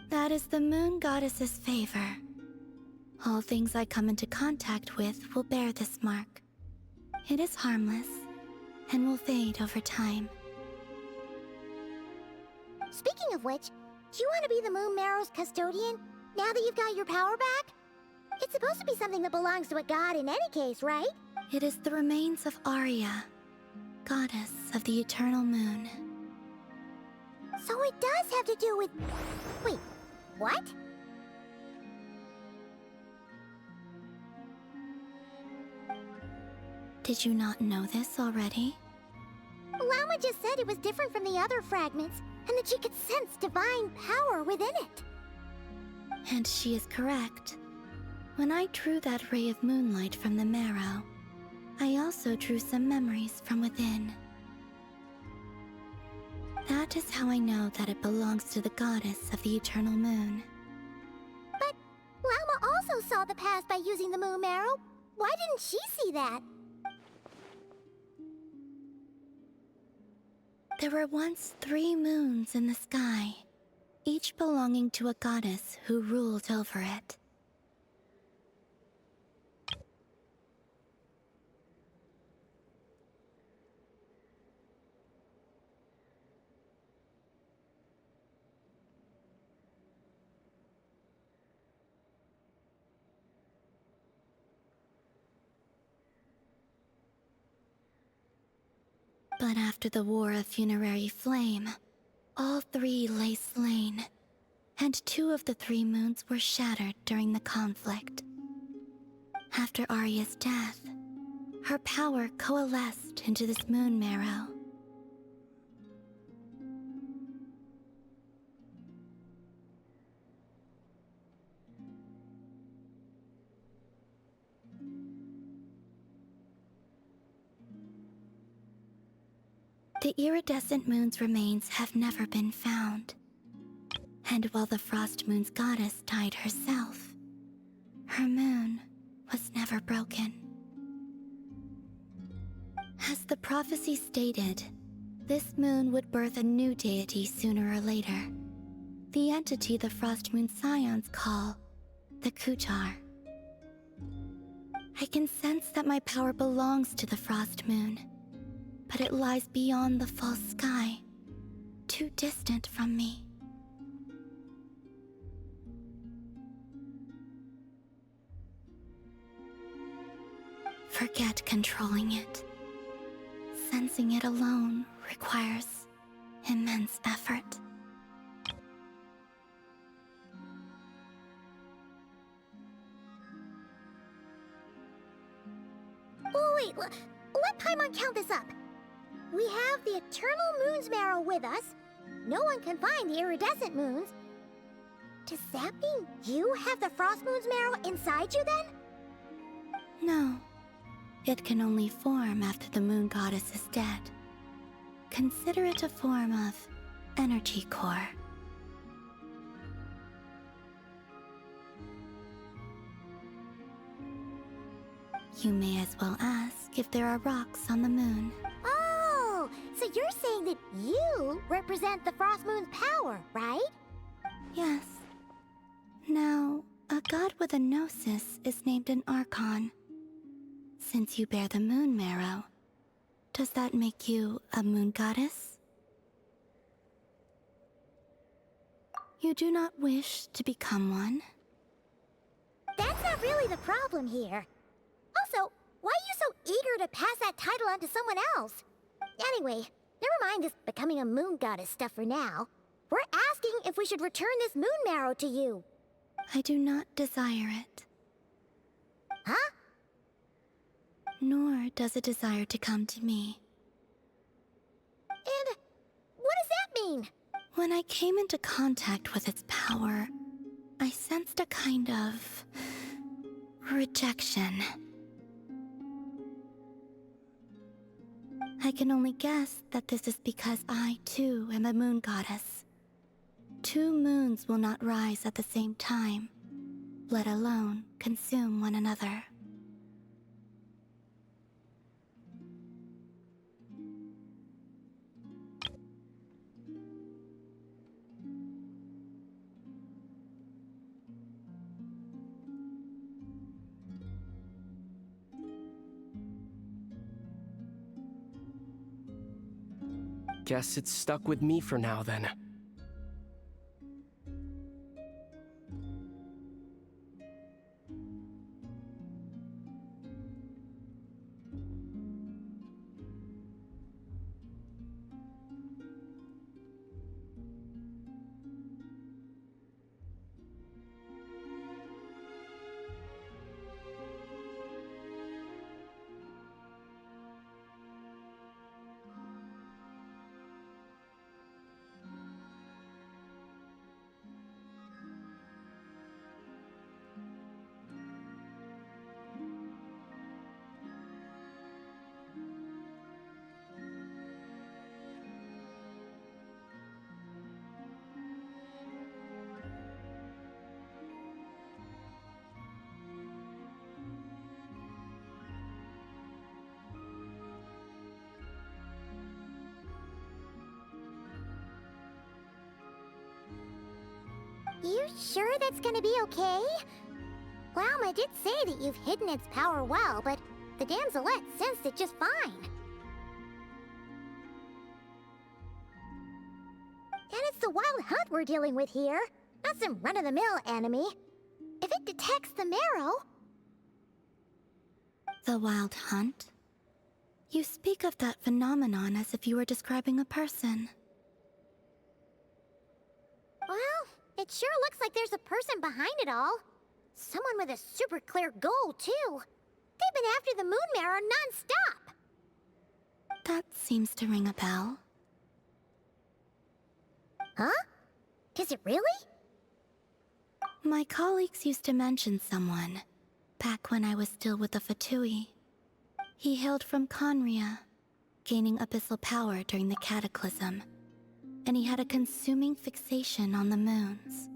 That is the moon goddess's favor. All things I come into contact with will bear this mark. It is harmless and will fade over time. Speaking of which, do you want to be the Moon Marrow's custodian now that you've got your power back? It's supposed to be something that belongs to a god in any case, right? It is the remains of Arya, goddess of the eternal moon. So it does have to do with... Wait, what? Did you not know this already? Llama just said it was different from the other fragments, and that she could sense divine power within it. And she is correct. When I drew that ray of moonlight from the marrow, I also drew some memories from within. That is how I know that it belongs to the goddess of the eternal moon. But Llama also saw the past by using the moon marrow. Why didn't she see that? There were once 3 moons in the sky, each belonging to a goddess who ruled over it. But after the War of Funerary Flame, all 3 lay slain, and 2 of the 3 moons were shattered during the conflict. After Arya's death, her power coalesced into this moon marrow. The iridescent moon's remains have never been found. And while the Frost Moon's goddess died herself, her moon was never broken. As the prophecy stated, this moon would birth a new deity sooner or later. The entity the Frost Moon Scions call the Kutar. I can sense that my power belongs to the Frost Moon, but it lies beyond the false sky, too distant from me. Forget controlling it. Sensing it alone requires immense effort. Oh, wait, let Paimon count this up. We have the Eternal Moon's marrow with us. No one can find the iridescent moons. Does that mean you have the Frost Moon's marrow inside you then? No. It can only form after the moon goddess is dead. Consider it a form of energy core. You may as well ask if there are rocks on the moon. Oh, so you're saying that you represent the Frost Moon's power, right? Yes. Now, a god with a gnosis is named an Archon. Since you bear the moon marrow, does that make you a moon goddess? You do not wish to become one? That's not really the problem here. Also, why are you so eager to pass that title on to someone else? Anyway, never mind this becoming a moon goddess stuff for now. We're asking if we should return this moon marrow to you. I do not desire it. Huh? Nor does it desire to come to me. And what does that mean? When I came into contact with its power, I sensed a kind of rejection. I can only guess that this is because I, too, am a moon goddess. 2 moons will not rise at the same time, let alone consume one another. Guess it's stuck with me for now then. You sure that's gonna be okay? Lauma did say that you've hidden its power well, but the damselette sensed it just fine. And it's the wild hunt we're dealing with here, not some run-of-the-mill enemy. If it detects the marrow... The wild hunt? You speak of that phenomenon as if you were describing a person. Well, it sure looks like there's a person behind it all. Someone with a super clear goal, too. They've been after the moon marrow non-stop. That seems to ring a bell. Huh? Does it really? My colleagues used to mention someone, back when I was still with the Fatui. He hailed from Conria, gaining abyssal power during the Cataclysm, and he had a consuming fixation on the moons.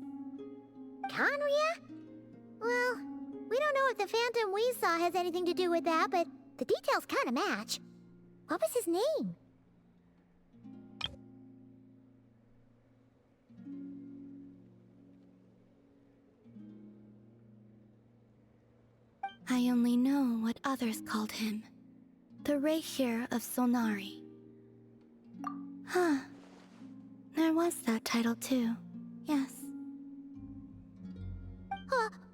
Conria? Well, we don't know if the phantom we saw has anything to do with that, but the details kind of match. What was his name? I only know what others called him. The Reihir of Solnari. Huh. There was that title too. Yes.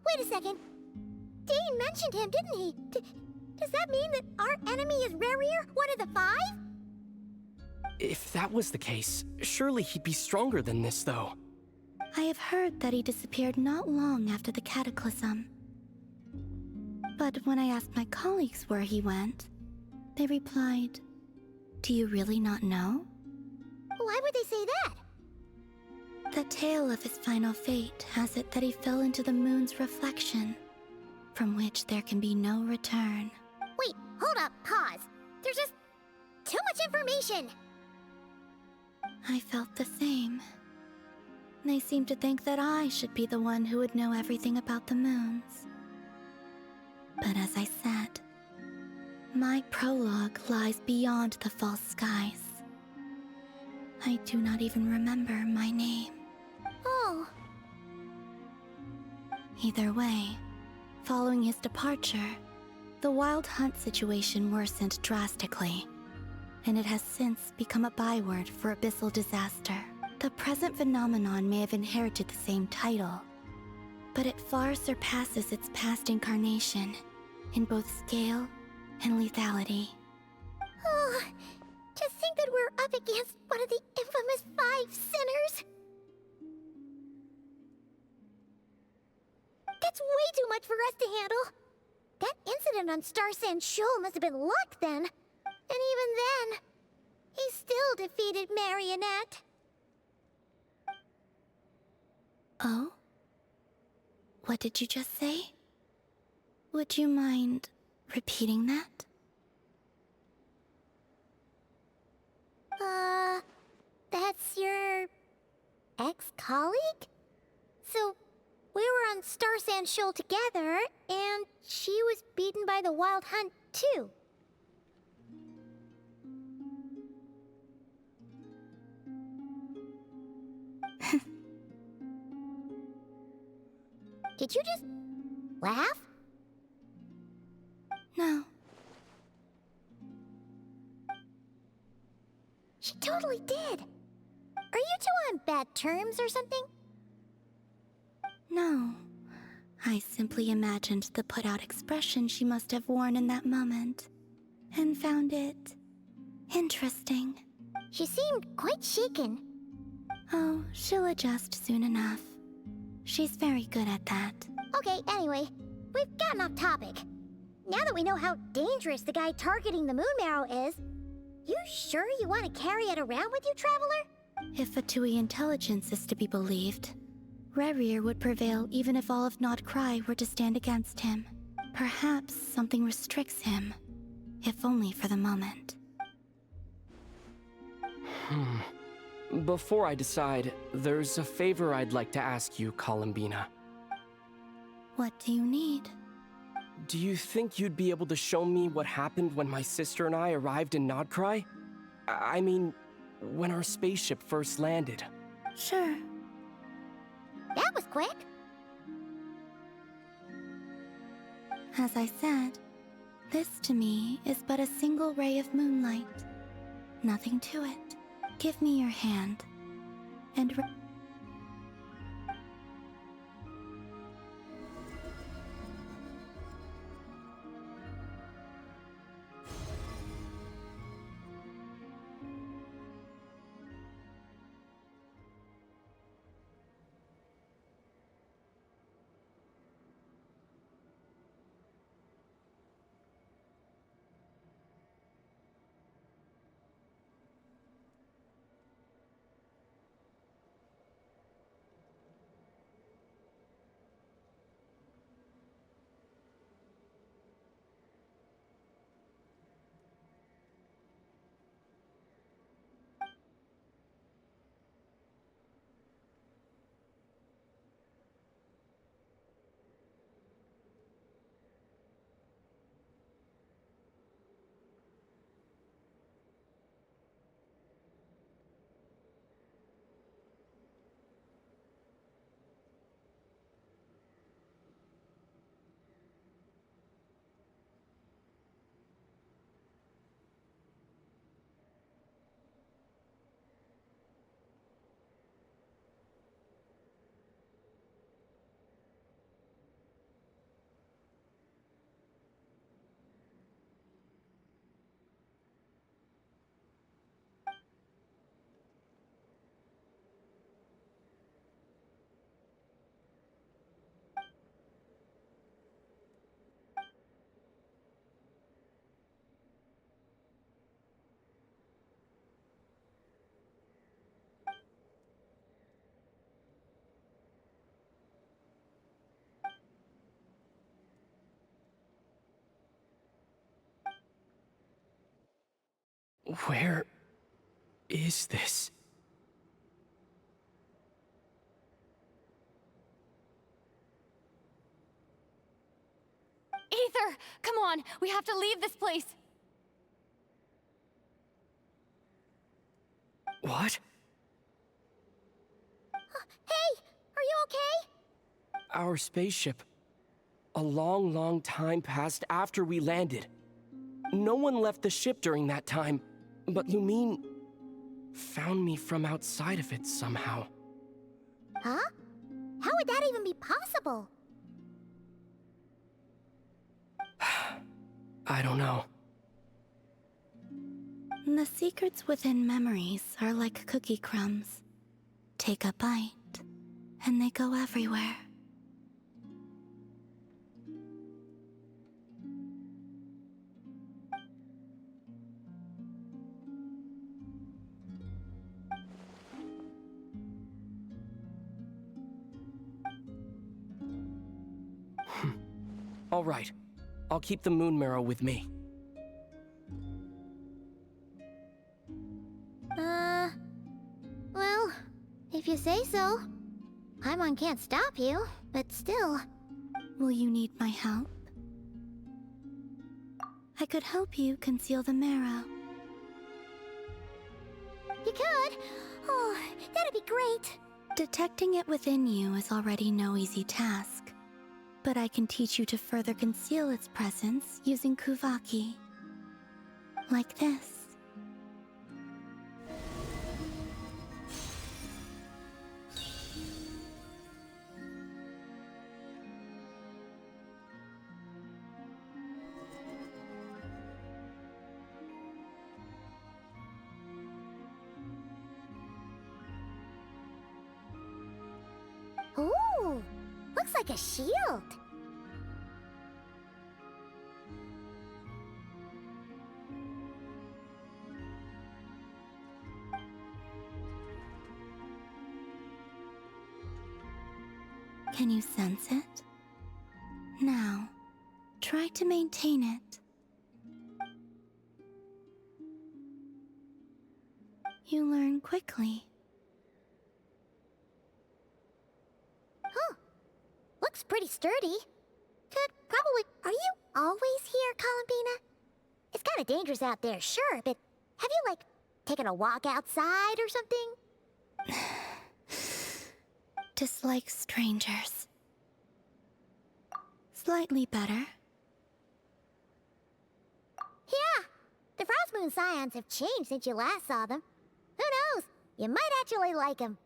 Wait a second. Dane mentioned him, didn't he? Does that mean that our enemy is Rerir, one of the five? If that was the case, surely he'd be stronger than this, though. I have heard that he disappeared not long after the Cataclysm. But when I asked my colleagues where he went, they replied, "Do you really not know?" Why would they say that? The tale of his final fate has it that he fell into the moon's reflection, from which there can be no return. Wait, hold up, pause. There's just too much information. I felt the same. They seemed to think that I should be the one who would know everything about the moons. But as I said, my prologue lies beyond the false skies. I do not even remember my name. Oh. Either way, following his departure, the wild hunt situation worsened drastically, and it has since become a byword for abyssal disaster. The present phenomenon may have inherited the same title, but it far surpasses its past incarnation in both scale and lethality. Oh, to think that we're up against one of the infamous 5 sinners. That's way too much for us to handle. That incident on Star Sand Shoal must have been luck then. And even then, he still defeated Marionette. Oh? What did you just say? Would you mind repeating that? That's your ex-colleague? So, we were on Star Sand Shoal together, and she was beaten by the Wild Hunt, too. Did you just laugh? No. totally did. Are you two on bad terms or something? No. I simply imagined the put-out expression she must have worn in that moment, and found it interesting. She seemed quite shaken. Oh, she'll adjust soon enough. She's very good at that. Okay, anyway, we've gotten off topic. Now that we know how dangerous the guy targeting the moon marrow is, you sure you want to carry it around with you, Traveler? If Fatui intelligence is to be believed, Rerir would prevail even if all of Nod Cry were to stand against him. Perhaps something restricts him, if only for the moment. Before I decide, there's a favor I'd like to ask you, Columbina. What do you need? Do you think you'd be able to show me what happened when my sister and I arrived in Nodcry? I mean, when our spaceship first landed. Sure. That was quick. As I said, this to me is but a single ray of moonlight. Nothing to it. Give me your hand, and Where is this? Aether, come on, we have to leave this place. What? Hey, are you okay? Our spaceship. A long, long time passed after we landed. No one left the ship during that time, but Lumine found me from outside of it somehow. Huh? How would that even be possible? I don't know. the secrets within memories are like cookie crumbs. Take a bite, and they go everywhere. All right. I'll keep the moon marrow with me. Well, if you say so. Paimon can't stop you, but still. Will you need my help? I could help you conceal the marrow. You could? Oh, that'd be great. Detecting it within you is already no easy task. But I can teach you to further conceal its presence using Kuvaki. Like this. like a shield. Can you sense it? Now, try to maintain it. You learn quickly. Huh. Looks pretty sturdy. Could probably... Are you always here, Columbina? It's kind of dangerous out there, sure, but have you, like, taken a walk outside or something? Dislike strangers. Slightly better. Yeah, the Frost Moon Scions have changed since you last saw them. Who knows? You might actually like them.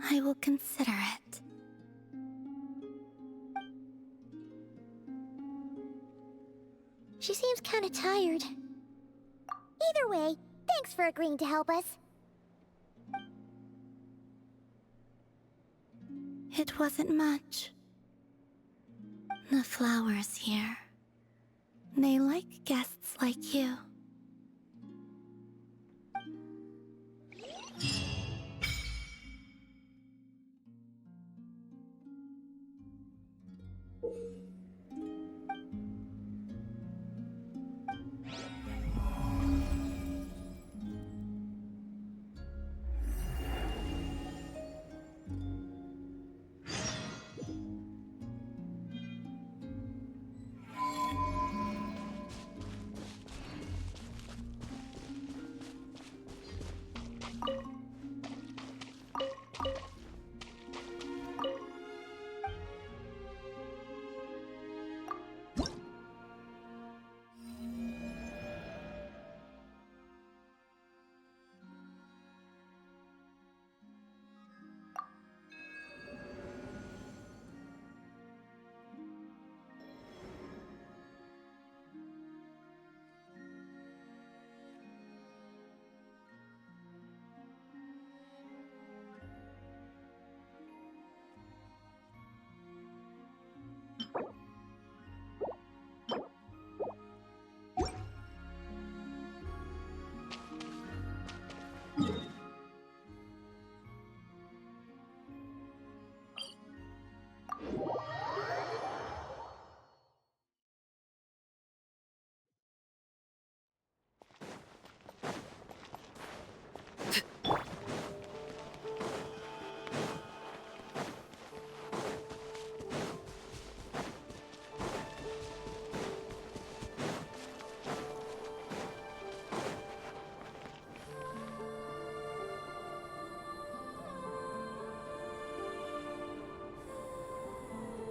I will consider it. She seems kind of tired. Either way, thanks for agreeing to help us. It wasn't much. The flowers here. They like guests like you.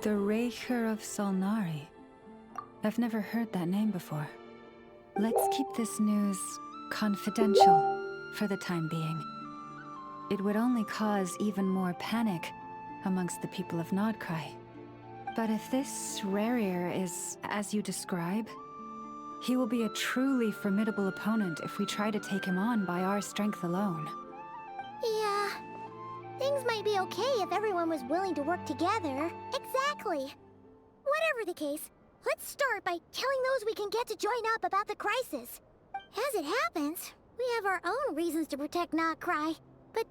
The Raker of Solnari. I've never heard that name before. Let's keep this news confidential for the time being. It would only cause even more panic amongst the people of Nodcry. But if this Rarier is as you describe, he will be a truly formidable opponent if we try to take him on by our strength alone. Yeah. Things might be okay if everyone was willing to work together. Exactly. Whatever the case, let's start by telling those we can get to join up about the crisis. As it happens, we have our own reasons to protect Nodcry. But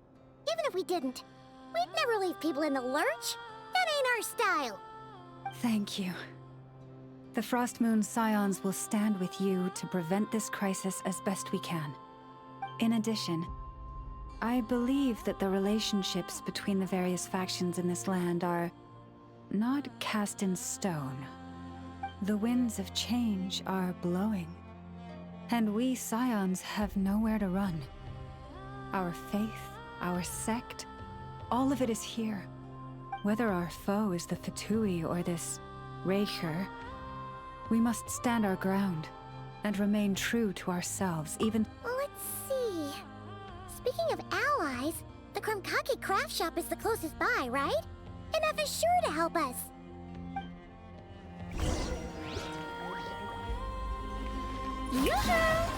even if we didn't, we'd never leave people in the lurch. That ain't our style. Thank you. The Frost Moon Scions will stand with you to prevent this crisis as best we can. In addition, I believe that the relationships between the various factions in this land are not cast in stone. The winds of change are blowing, and we Scions have nowhere to run. Our faith, our sect, all of it is here. Whether our foe is the Fatui or this Raker, we must stand our ground and remain true to ourselves, even— Let's see. Speaking of allies, the Krumkaki craft shop is the closest by, right? Enough is sure to help us. Yoo-hoo!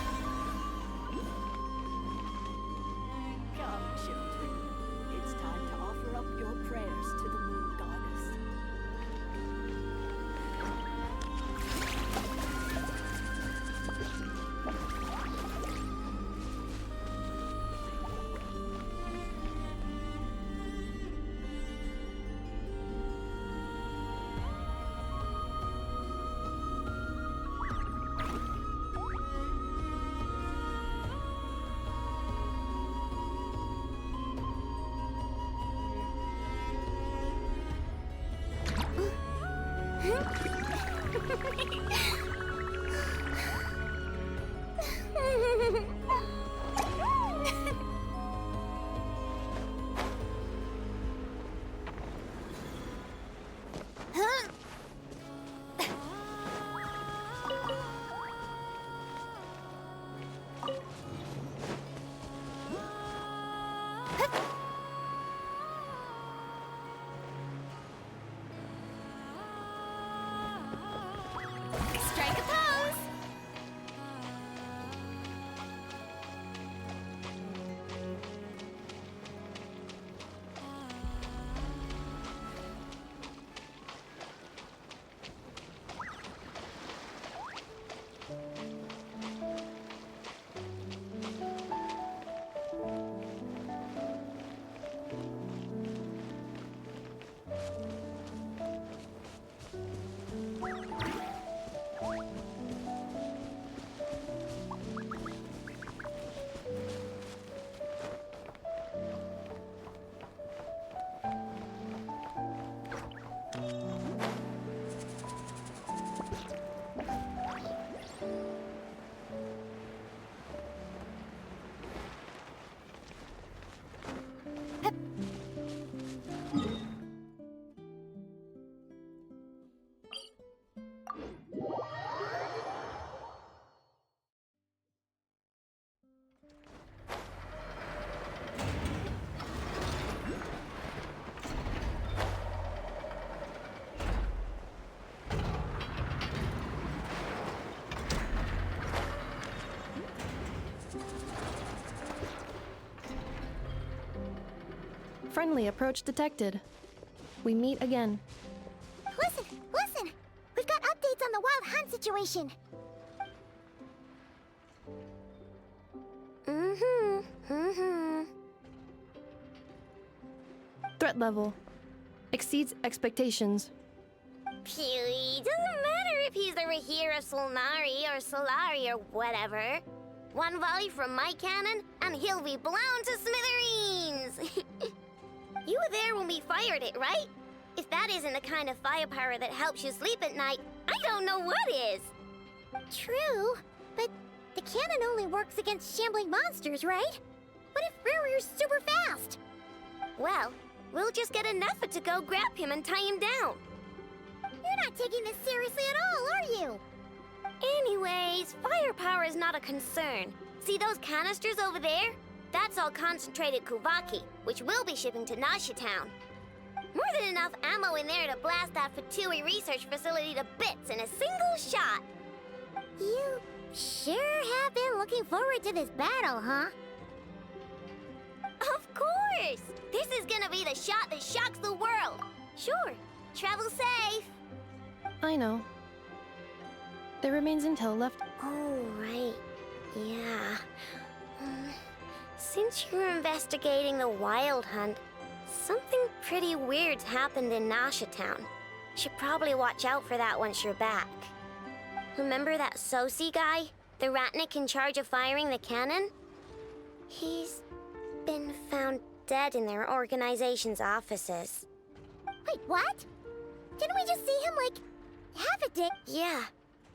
Friendly approach detected. We meet again. Listen! Listen! We've got updates on the wild hunt situation. Threat level exceeds expectations. Phew, doesn't matter if he's the Rahira Solnari or Solari or whatever. One volley from my cannon, and he'll be blown to smithereens! You were there when we fired it, right? If that isn't the kind of firepower that helps you sleep at night, I don't know what is! True, but the cannon only works against shambling monsters, right? What if Rarir's super fast? Well, we'll just get an effort to go grab him and tie him down. You're not taking this seriously at all, are you? Anyways, firepower is not a concern. See those canisters over there? That's all concentrated Kuvaki, which we'll be shipping to Nasha Town. More than enough ammo in there to blast that Fatui research facility to bits in a single shot. You sure have been looking forward to this battle, huh? Of course! This is gonna be the shot that shocks the world. Sure, travel safe. I know. There remains intel left. Oh, right. Yeah. Since you're investigating the Wild Hunt, something pretty weird's happened in Nasha Town. Should probably watch out for that once you're back. Remember that Sosi guy? The Ratnik in charge of firing the cannon? He's been found dead in their organization's offices. Wait, what? Didn't we just see him, like, half a day? Yeah.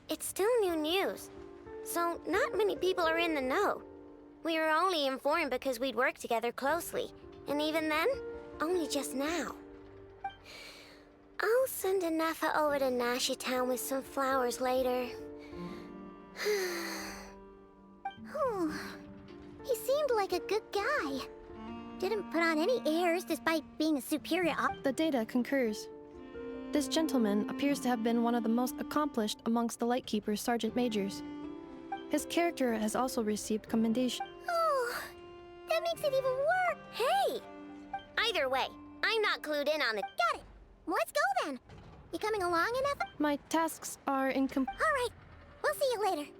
It's still new news, so not many people are in the know. We were only informed because we'd worked together closely, and even then, only just now. I'll send Anafa over to Nasha Town with some flowers later. Oh, he seemed like a good guy. Didn't put on any airs despite being a superior The data concurs. This gentleman appears to have been one of the most accomplished amongst the Lightkeeper's Sergeant Majors. His character has also received commendation. Oh, that makes it even worse. Hey! Either way, I'm not clued in on the... Got it. Let's go then. You coming along enough? My tasks are incomplete. All right. We'll see you later.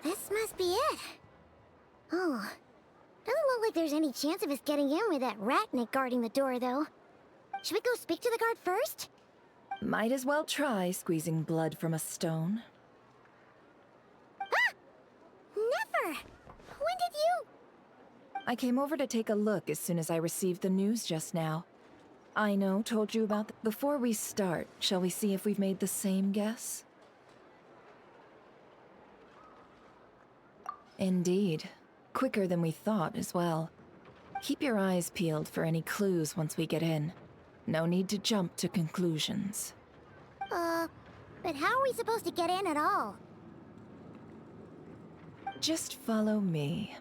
This must be it. Oh, doesn't look like there's any chance of us getting in with that Ratnik guarding the door, though. Should we go speak to the guard first? Might as well try squeezing blood from a stone. Ah! Never! When did you... I came over to take a look as soon as I received the news just now. I know, told you about Before we start, shall we see if we've made the same guess? Indeed. Quicker than we thought as well. Keep your eyes peeled for any clues once we get in. No need to jump to conclusions. But how are we supposed to get in at all? Just follow me.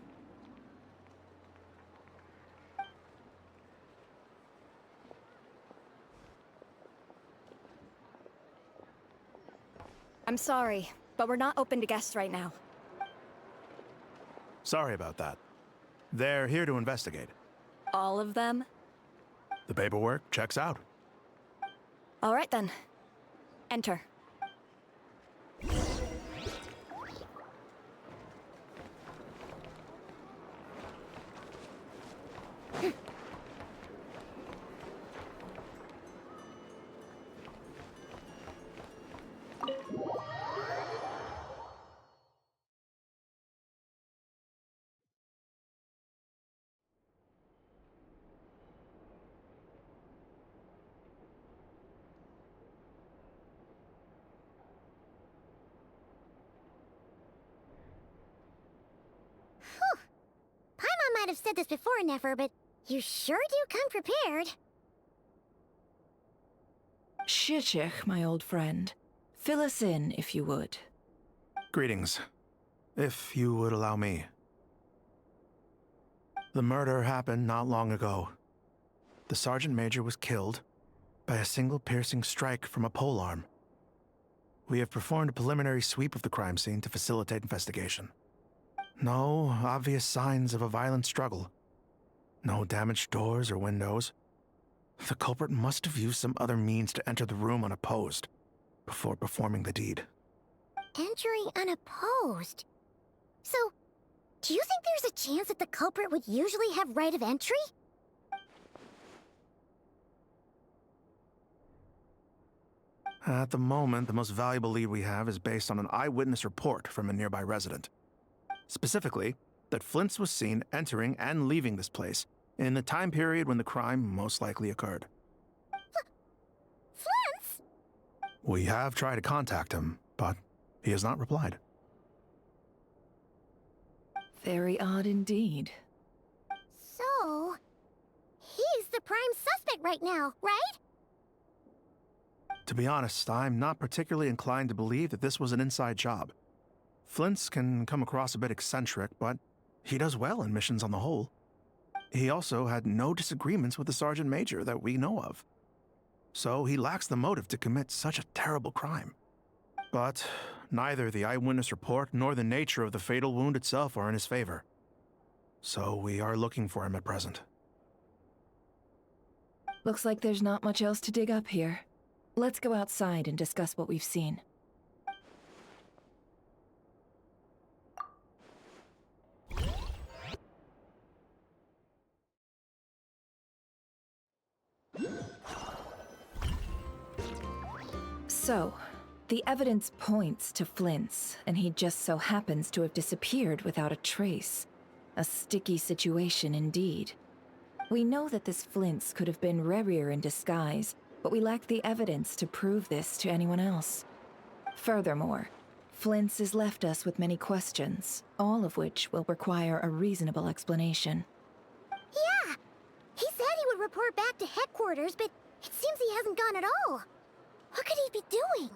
I'm sorry, but we're not open to guests right now. Sorry about that. They're here to investigate. All of them? The paperwork checks out. All right then. Enter. have said this before, Nefer, but you sure do come prepared. Shishich, my old friend. Fill us in, if you would. Greetings. If you would allow me. The murder happened not long ago. The Sergeant Major was killed by a single piercing strike from a polearm. We have performed a preliminary sweep of the crime scene to facilitate investigation. No obvious signs of a violent struggle. No damaged doors or windows. The culprit must have used some other means to enter the room unopposed before performing the deed. Entering unopposed? So, do you think there's a chance that the culprit would usually have right of entry? At the moment, the most valuable lead we have is based on an eyewitness report from a nearby resident. Specifically, that Flint's was seen entering and leaving this place in the time period when the crime most likely occurred. Flint's? We have tried to contact him, but he has not replied. Very odd indeed. So, he's the prime suspect right now, right? To be honest, I'm not particularly inclined to believe that this was an inside job. Flint's can come across a bit eccentric, but he does well in missions on the whole. He also had no disagreements with the Sergeant Major that we know of. So he lacks the motive to commit such a terrible crime. But neither the eyewitness report nor the nature of the fatal wound itself are in his favor. So we are looking for him at present. Looks like there's not much else to dig up here. Let's go outside and discuss what we've seen. So, the evidence points to Flint's, and he just so happens to have disappeared without a trace. A sticky situation indeed. We know that this Flint's could have been Rerir in disguise, but we lack the evidence to prove this to anyone else. Furthermore, Flint's has left us with many questions, all of which will require a reasonable explanation. Yeah! He said he would report back to headquarters, but it seems he hasn't gone at all. What could he be doing?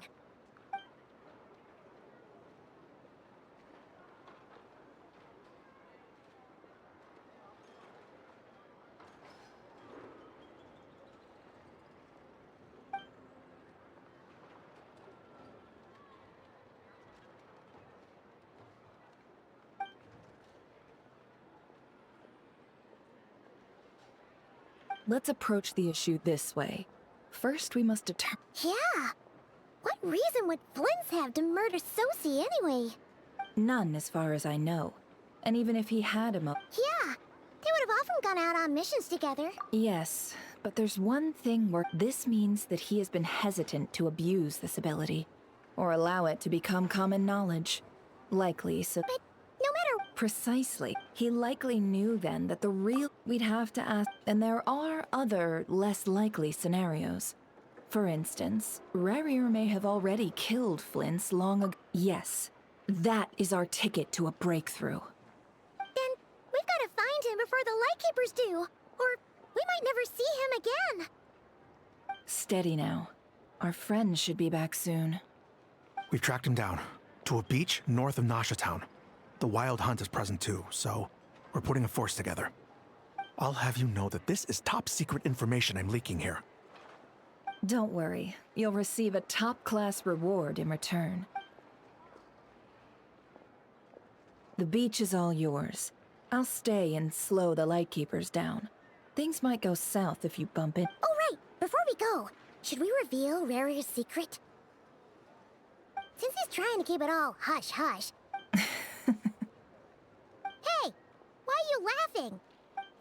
Let's approach the issue this way. First, we must determine... Yeah! What reason would Flint's have to murder Sosie anyway? None, as far as I know. And even if he had a Yeah! They would have often gone out on missions together. Yes, but there's one thing where this means that he has been hesitant to abuse this ability, or allow it to become common knowledge. Likely, so... But no matter... Precisely. He likely knew then that the real... We'd have to ask... And there are other, less likely scenarios. For instance, Rerir may have already killed Flint's long ago. Yes, that is our ticket to a breakthrough. Then we've got to find him before the Lightkeepers do, or we might never see him again. Steady now. Our friend should be back soon. We've tracked him down to a beach north of Nasha Town. The Wild Hunt is present too, so we're putting a force together. I'll have you know that this is top secret information I'm leaking here. Don't worry. You'll receive a top-class reward in return. The beach is all yours. I'll stay and slow the Lightkeepers down. Things might go south if you bump in. Oh, right! Before we go, should we reveal Rarir's secret? Since he's trying to keep it all hush-hush. Hey! Why are you laughing?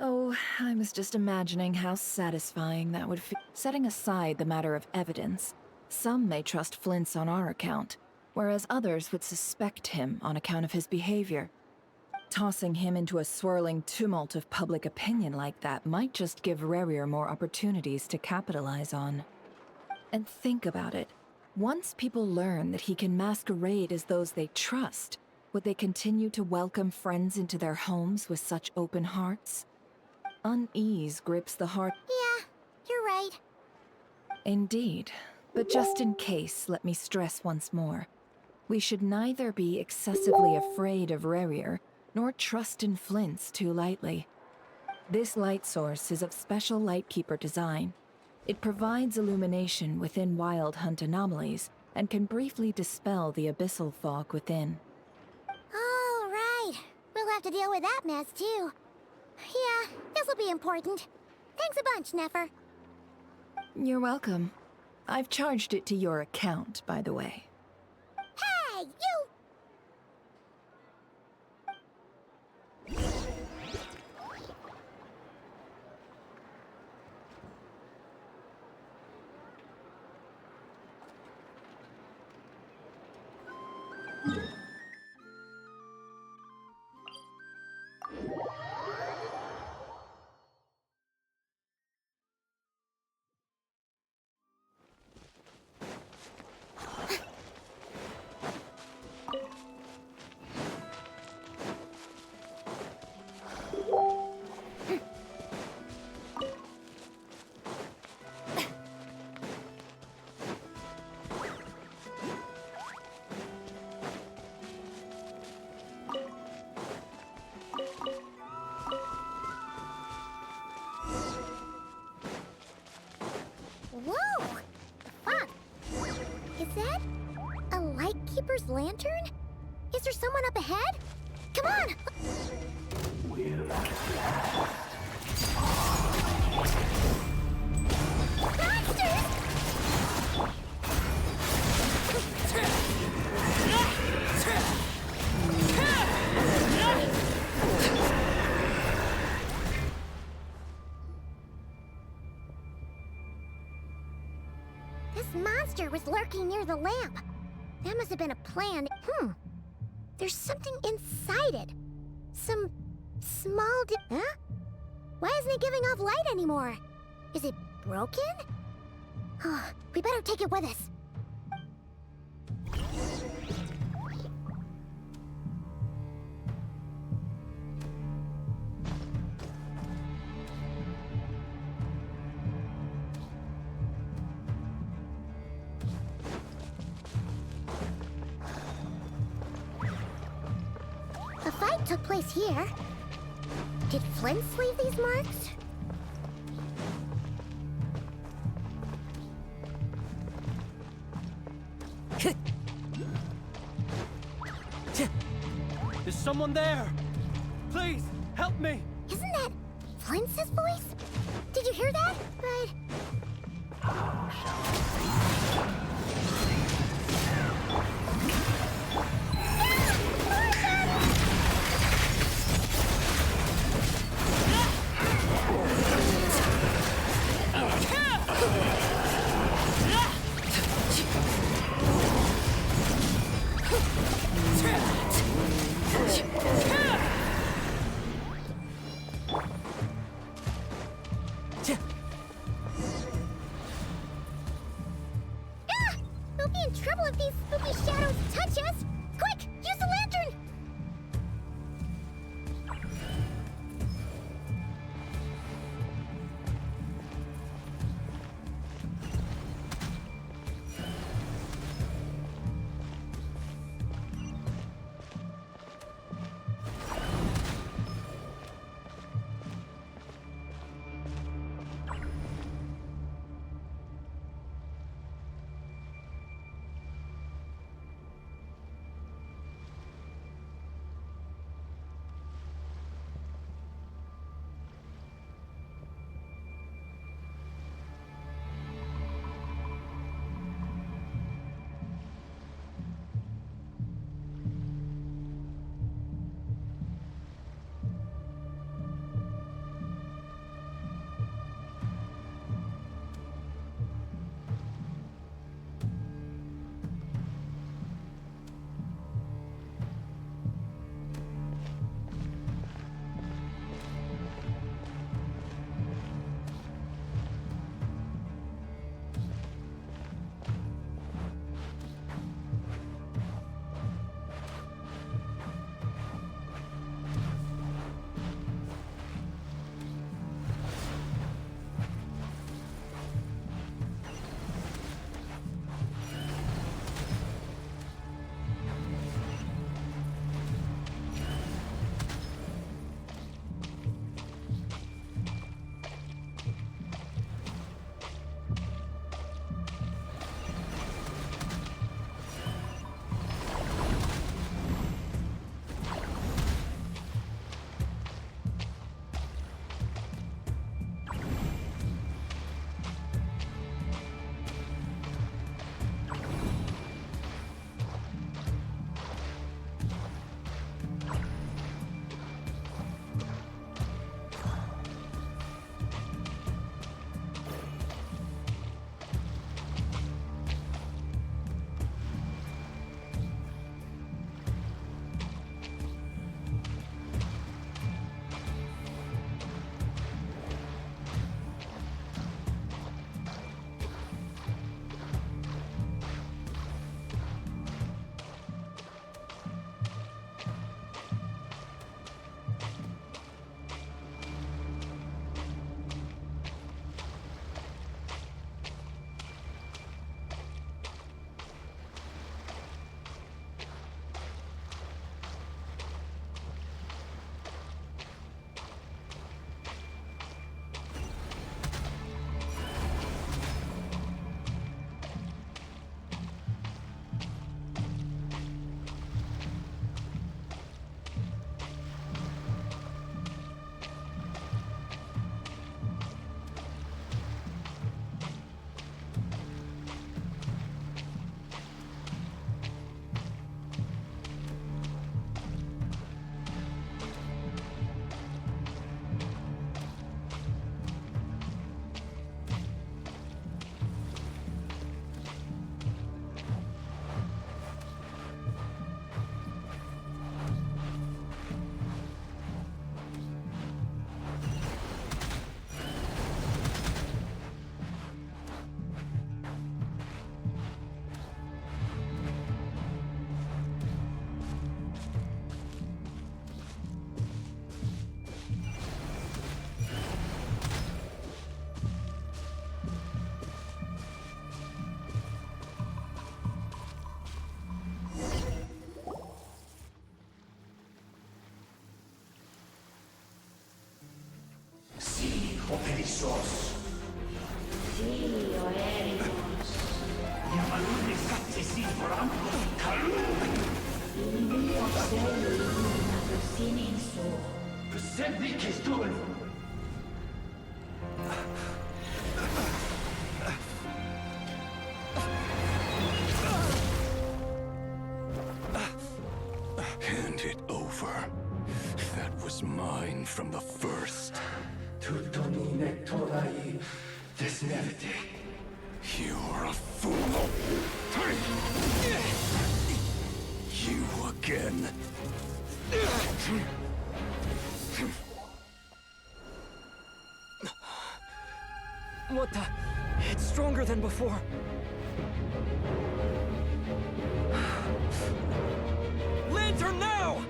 Oh, I was just imagining how satisfying that would feel. Setting aside the matter of evidence, some may trust Flint's on our account, whereas others would suspect him on account of his behavior. Tossing him into a swirling tumult of public opinion like that might just give Rerir more opportunities to capitalize on. And think about it. Once people learn that he can masquerade as those they trust, Would they continue to welcome friends into their homes with such open hearts? Unease grips the heart. Yeah, you're right. Indeed. But just in case, let me stress once more. We should neither be excessively afraid of Rarier, nor trust in Flints too lightly. This light source is of special Lightkeeper design. It provides illumination within Wild Hunt anomalies, and can briefly dispel the abyssal fog within. Oh, right. We'll have to deal with that mess, too. Yeah, this'll be important. Thanks a bunch, Nefer. You're welcome. I've charged it to your account, by the way. Hey, you! Whoa! Fuck! Is that a Lightkeeper's lantern? Is there someone up ahead? Come on! This monster was lurking near the lamp. That must have been a plan. There's something inside it. Some small huh? Why isn't it giving off light anymore? Is it broken? Oh, we better take it with us. A fight took place here. Did Flint leave these marks? Is someone there? Please, help me! Isn't that Flint's voice? Did you hear that? But... We'll be in trouble if these spooky shadows touch us! Quick, use the lantern! Felisos. Sí, oeremos. Yamalune sattesi vorambos kalu. Ilmi obselu luna prosinin so. Besedni kestul. Hand it over. That was mine from the first. Tutonine torai desnevite. You're a fool. You again. What the? It's stronger than before. Lantern now!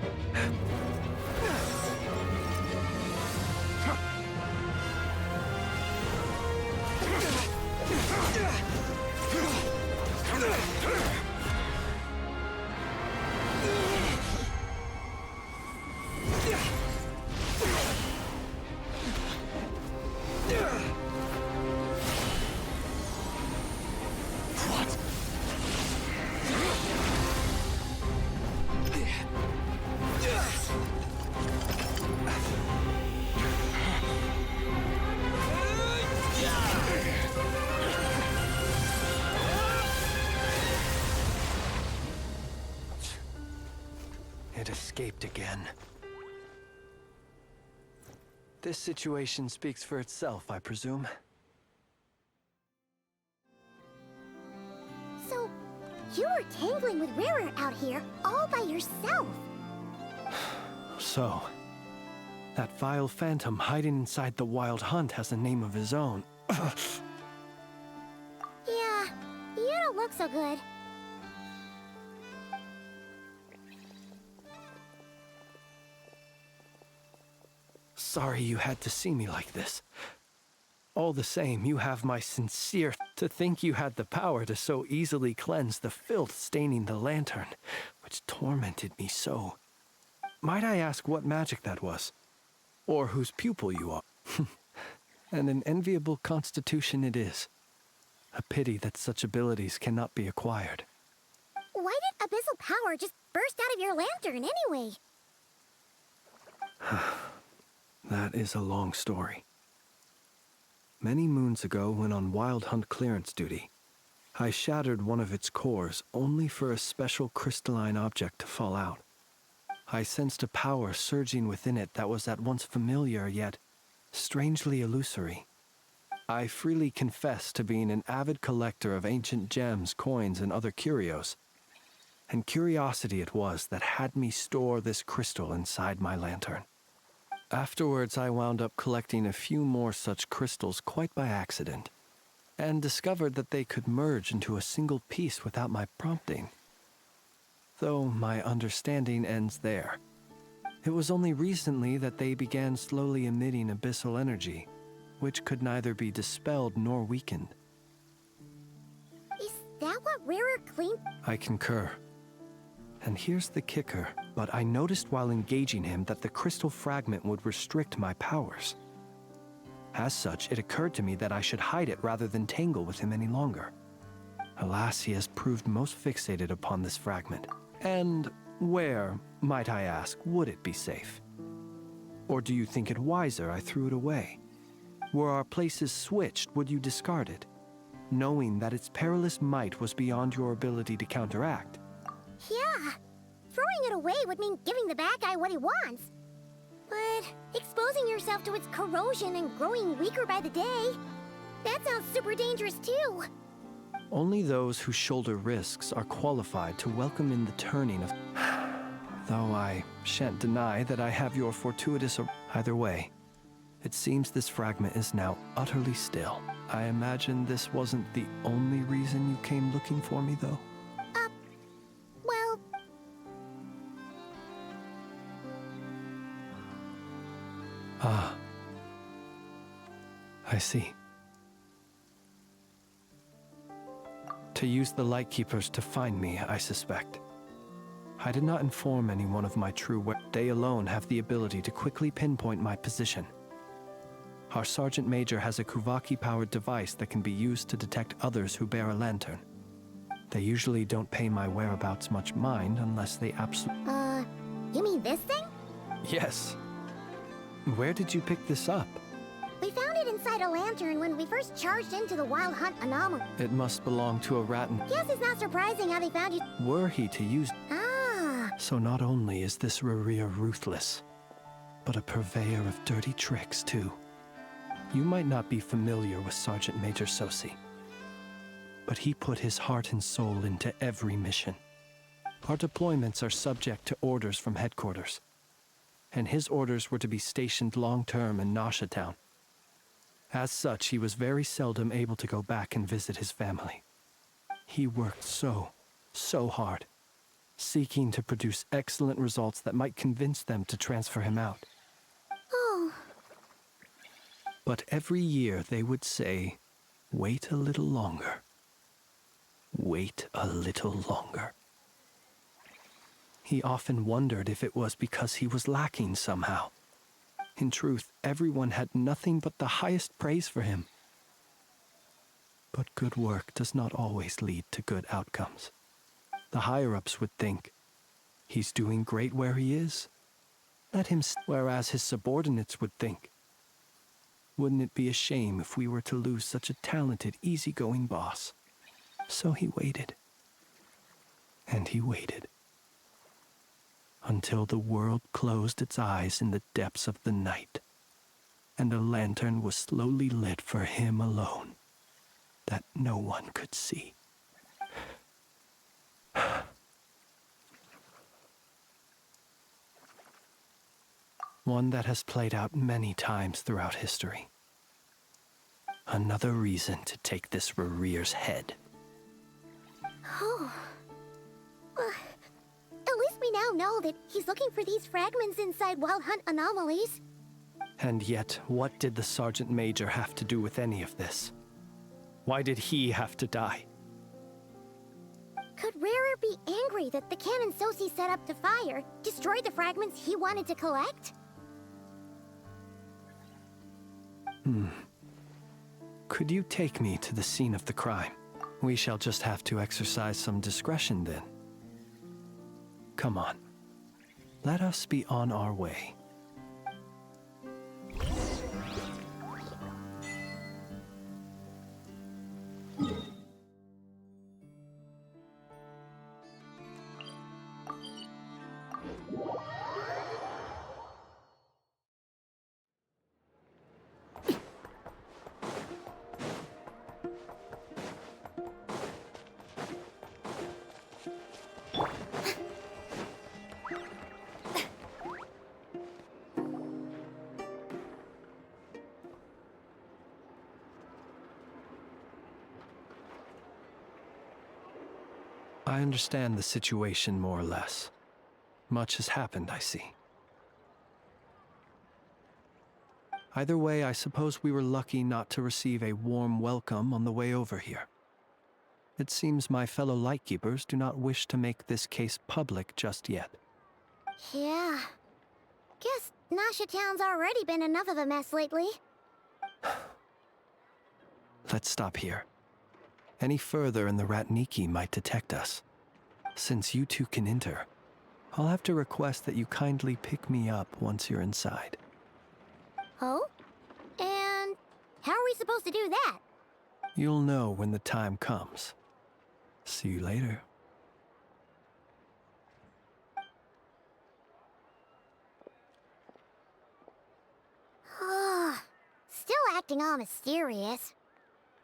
It escaped again. This situation speaks for itself, I presume. So, you were tangling with Rarer out here all by yourself. So, that vile phantom hiding inside the Wild Hunt has a name of his own. Yeah, you don't look so good. Sorry you had to see me like this. All the same, you have my sincere to think you had the power to so easily cleanse the filth staining the lantern, which tormented me so. Might I ask what magic that was? Or whose pupil you are? And an enviable constitution it is. A pity that such abilities cannot be acquired. Why did abyssal power just burst out of your lantern anyway? That is a long story. Many moons ago, when on Wild Hunt clearance duty, I shattered one of its cores only for a special crystalline object to fall out. I sensed a power surging within it that was at once familiar yet strangely illusory. I freely confess to being an avid collector of ancient gems, coins, and other curios. And curiosity it was that had me store this crystal inside my lantern. Afterwards, I wound up collecting a few more such crystals quite by accident, and discovered that they could merge into a single piece without my prompting. Though my understanding ends there. It was only recently that they began slowly emitting abyssal energy, which could neither be dispelled nor weakened. Is that what Rarer cleaned? I concur. And here's the kicker, but I noticed while engaging him that the crystal fragment would restrict my powers. As such, it occurred to me that I should hide it rather than tangle with him any longer. Alas, he has proved most fixated upon this fragment. And where, might I ask, would it be safe? Or do you think it wiser I threw it away? Were our places switched, would you discard it, knowing that its perilous might was beyond your ability to counteract? Yeah, throwing it away would mean giving the bad guy what he wants. But exposing yourself to its corrosion and growing weaker by the day, that sounds super dangerous too. Only those who shoulder risks are qualified to welcome in the turning of... Though I shan't deny that I have your fortuitous... Either way, it seems this fragment is now utterly still. I imagine this wasn't the only reason you came looking for me, though? Well... Ah. I see. To use the Lightkeepers to find me, I suspect. I did not inform anyone of my true where they alone have the ability to quickly pinpoint my position. Our Sergeant Major has a Kuvaki-powered device that can be used to detect others who bear a lantern. They usually don't pay my whereabouts much mind unless they absolutely... You mean this thing? Yes. Where did you pick this up? We found it inside a lantern when we first charged into the Wild Hunt anomaly. It must belong to a rat and... Guess it's not surprising how they found you. Were he to use... Ah. So not only is this Rerir ruthless, but a purveyor of dirty tricks, too. You might not be familiar with Sergeant Major Sosi, but he put his heart and soul into every mission. Our deployments are subject to orders from headquarters, and his orders were to be stationed long-term in Nasha Town. As such, he was very seldom able to go back and visit his family. He worked so hard, seeking to produce excellent results that might convince them to transfer him out. Oh. But every year they would say, "Wait a little longer. Wait a little longer." He often wondered if it was because he was lacking somehow. In truth, everyone had nothing but the highest praise for him. But good work does not always lead to good outcomes. The higher-ups would think, he's doing great where he is. Let him whereas his subordinates would think, wouldn't it be a shame if we were to lose such a talented, easygoing boss? So he waited. And he waited. Until the world closed its eyes in the depths of the night, and a lantern was slowly lit for him alone, that no one could see. One that has played out many times throughout history. Another reason to take this Rerir's head. Oh. At least we now know that he's looking for these fragments inside Wild Hunt anomalies. And yet, what did the Sergeant Major have to do with any of this? Why did he have to die? Could Rarer be angry that the cannon Sosi set up to fire destroyed the fragments he wanted to collect? Could you take me to the scene of the crime? We shall just have to exercise some discretion then. Come on. Let us be on our way. I understand the situation more or less. Much has happened, I see. Either way, I suppose we were lucky not to receive a warm welcome on the way over here. It seems my fellow Lightkeepers do not wish to make this case public just yet. Yeah. Guess Nasha Town's already been enough of a mess lately. Let's stop here. Any further and the Ratniki might detect us. Since you two can enter, I'll have to request that you kindly pick me up once you're inside. Oh? And how are we supposed to do that? You'll know when the time comes. See you later. Still acting all mysterious.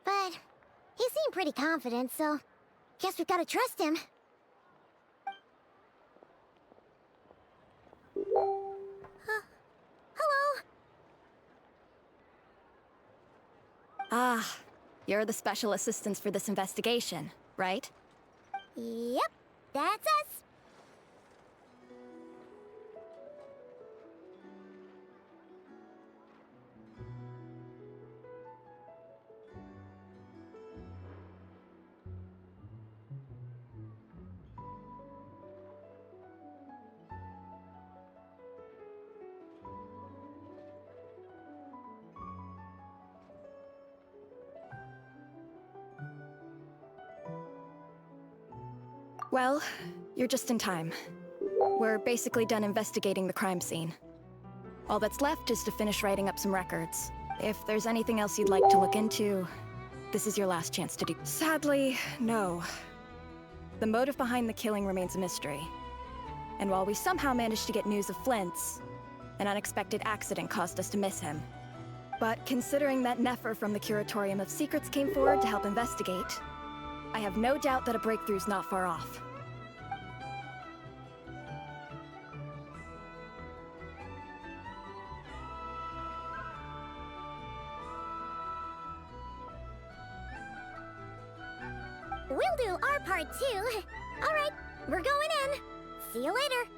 But he seemed pretty confident, so guess we've got to trust him. Hello? Ah, you're the special assistants for this investigation, right? Yep, that's us. Well, you're just in time. We're basically done investigating the crime scene. All that's left is to finish writing up some records. If there's anything else you'd like to look into, this is your last chance to do. Sadly, no. The motive behind the killing remains a mystery. And while we somehow managed to get news of Flint's, an unexpected accident caused us to miss him. But considering that Nefer from the Curatorium of Secrets came forward to help investigate, I have no doubt that a breakthrough's not far off. We'll do our part too. All right, we're going in. See you later.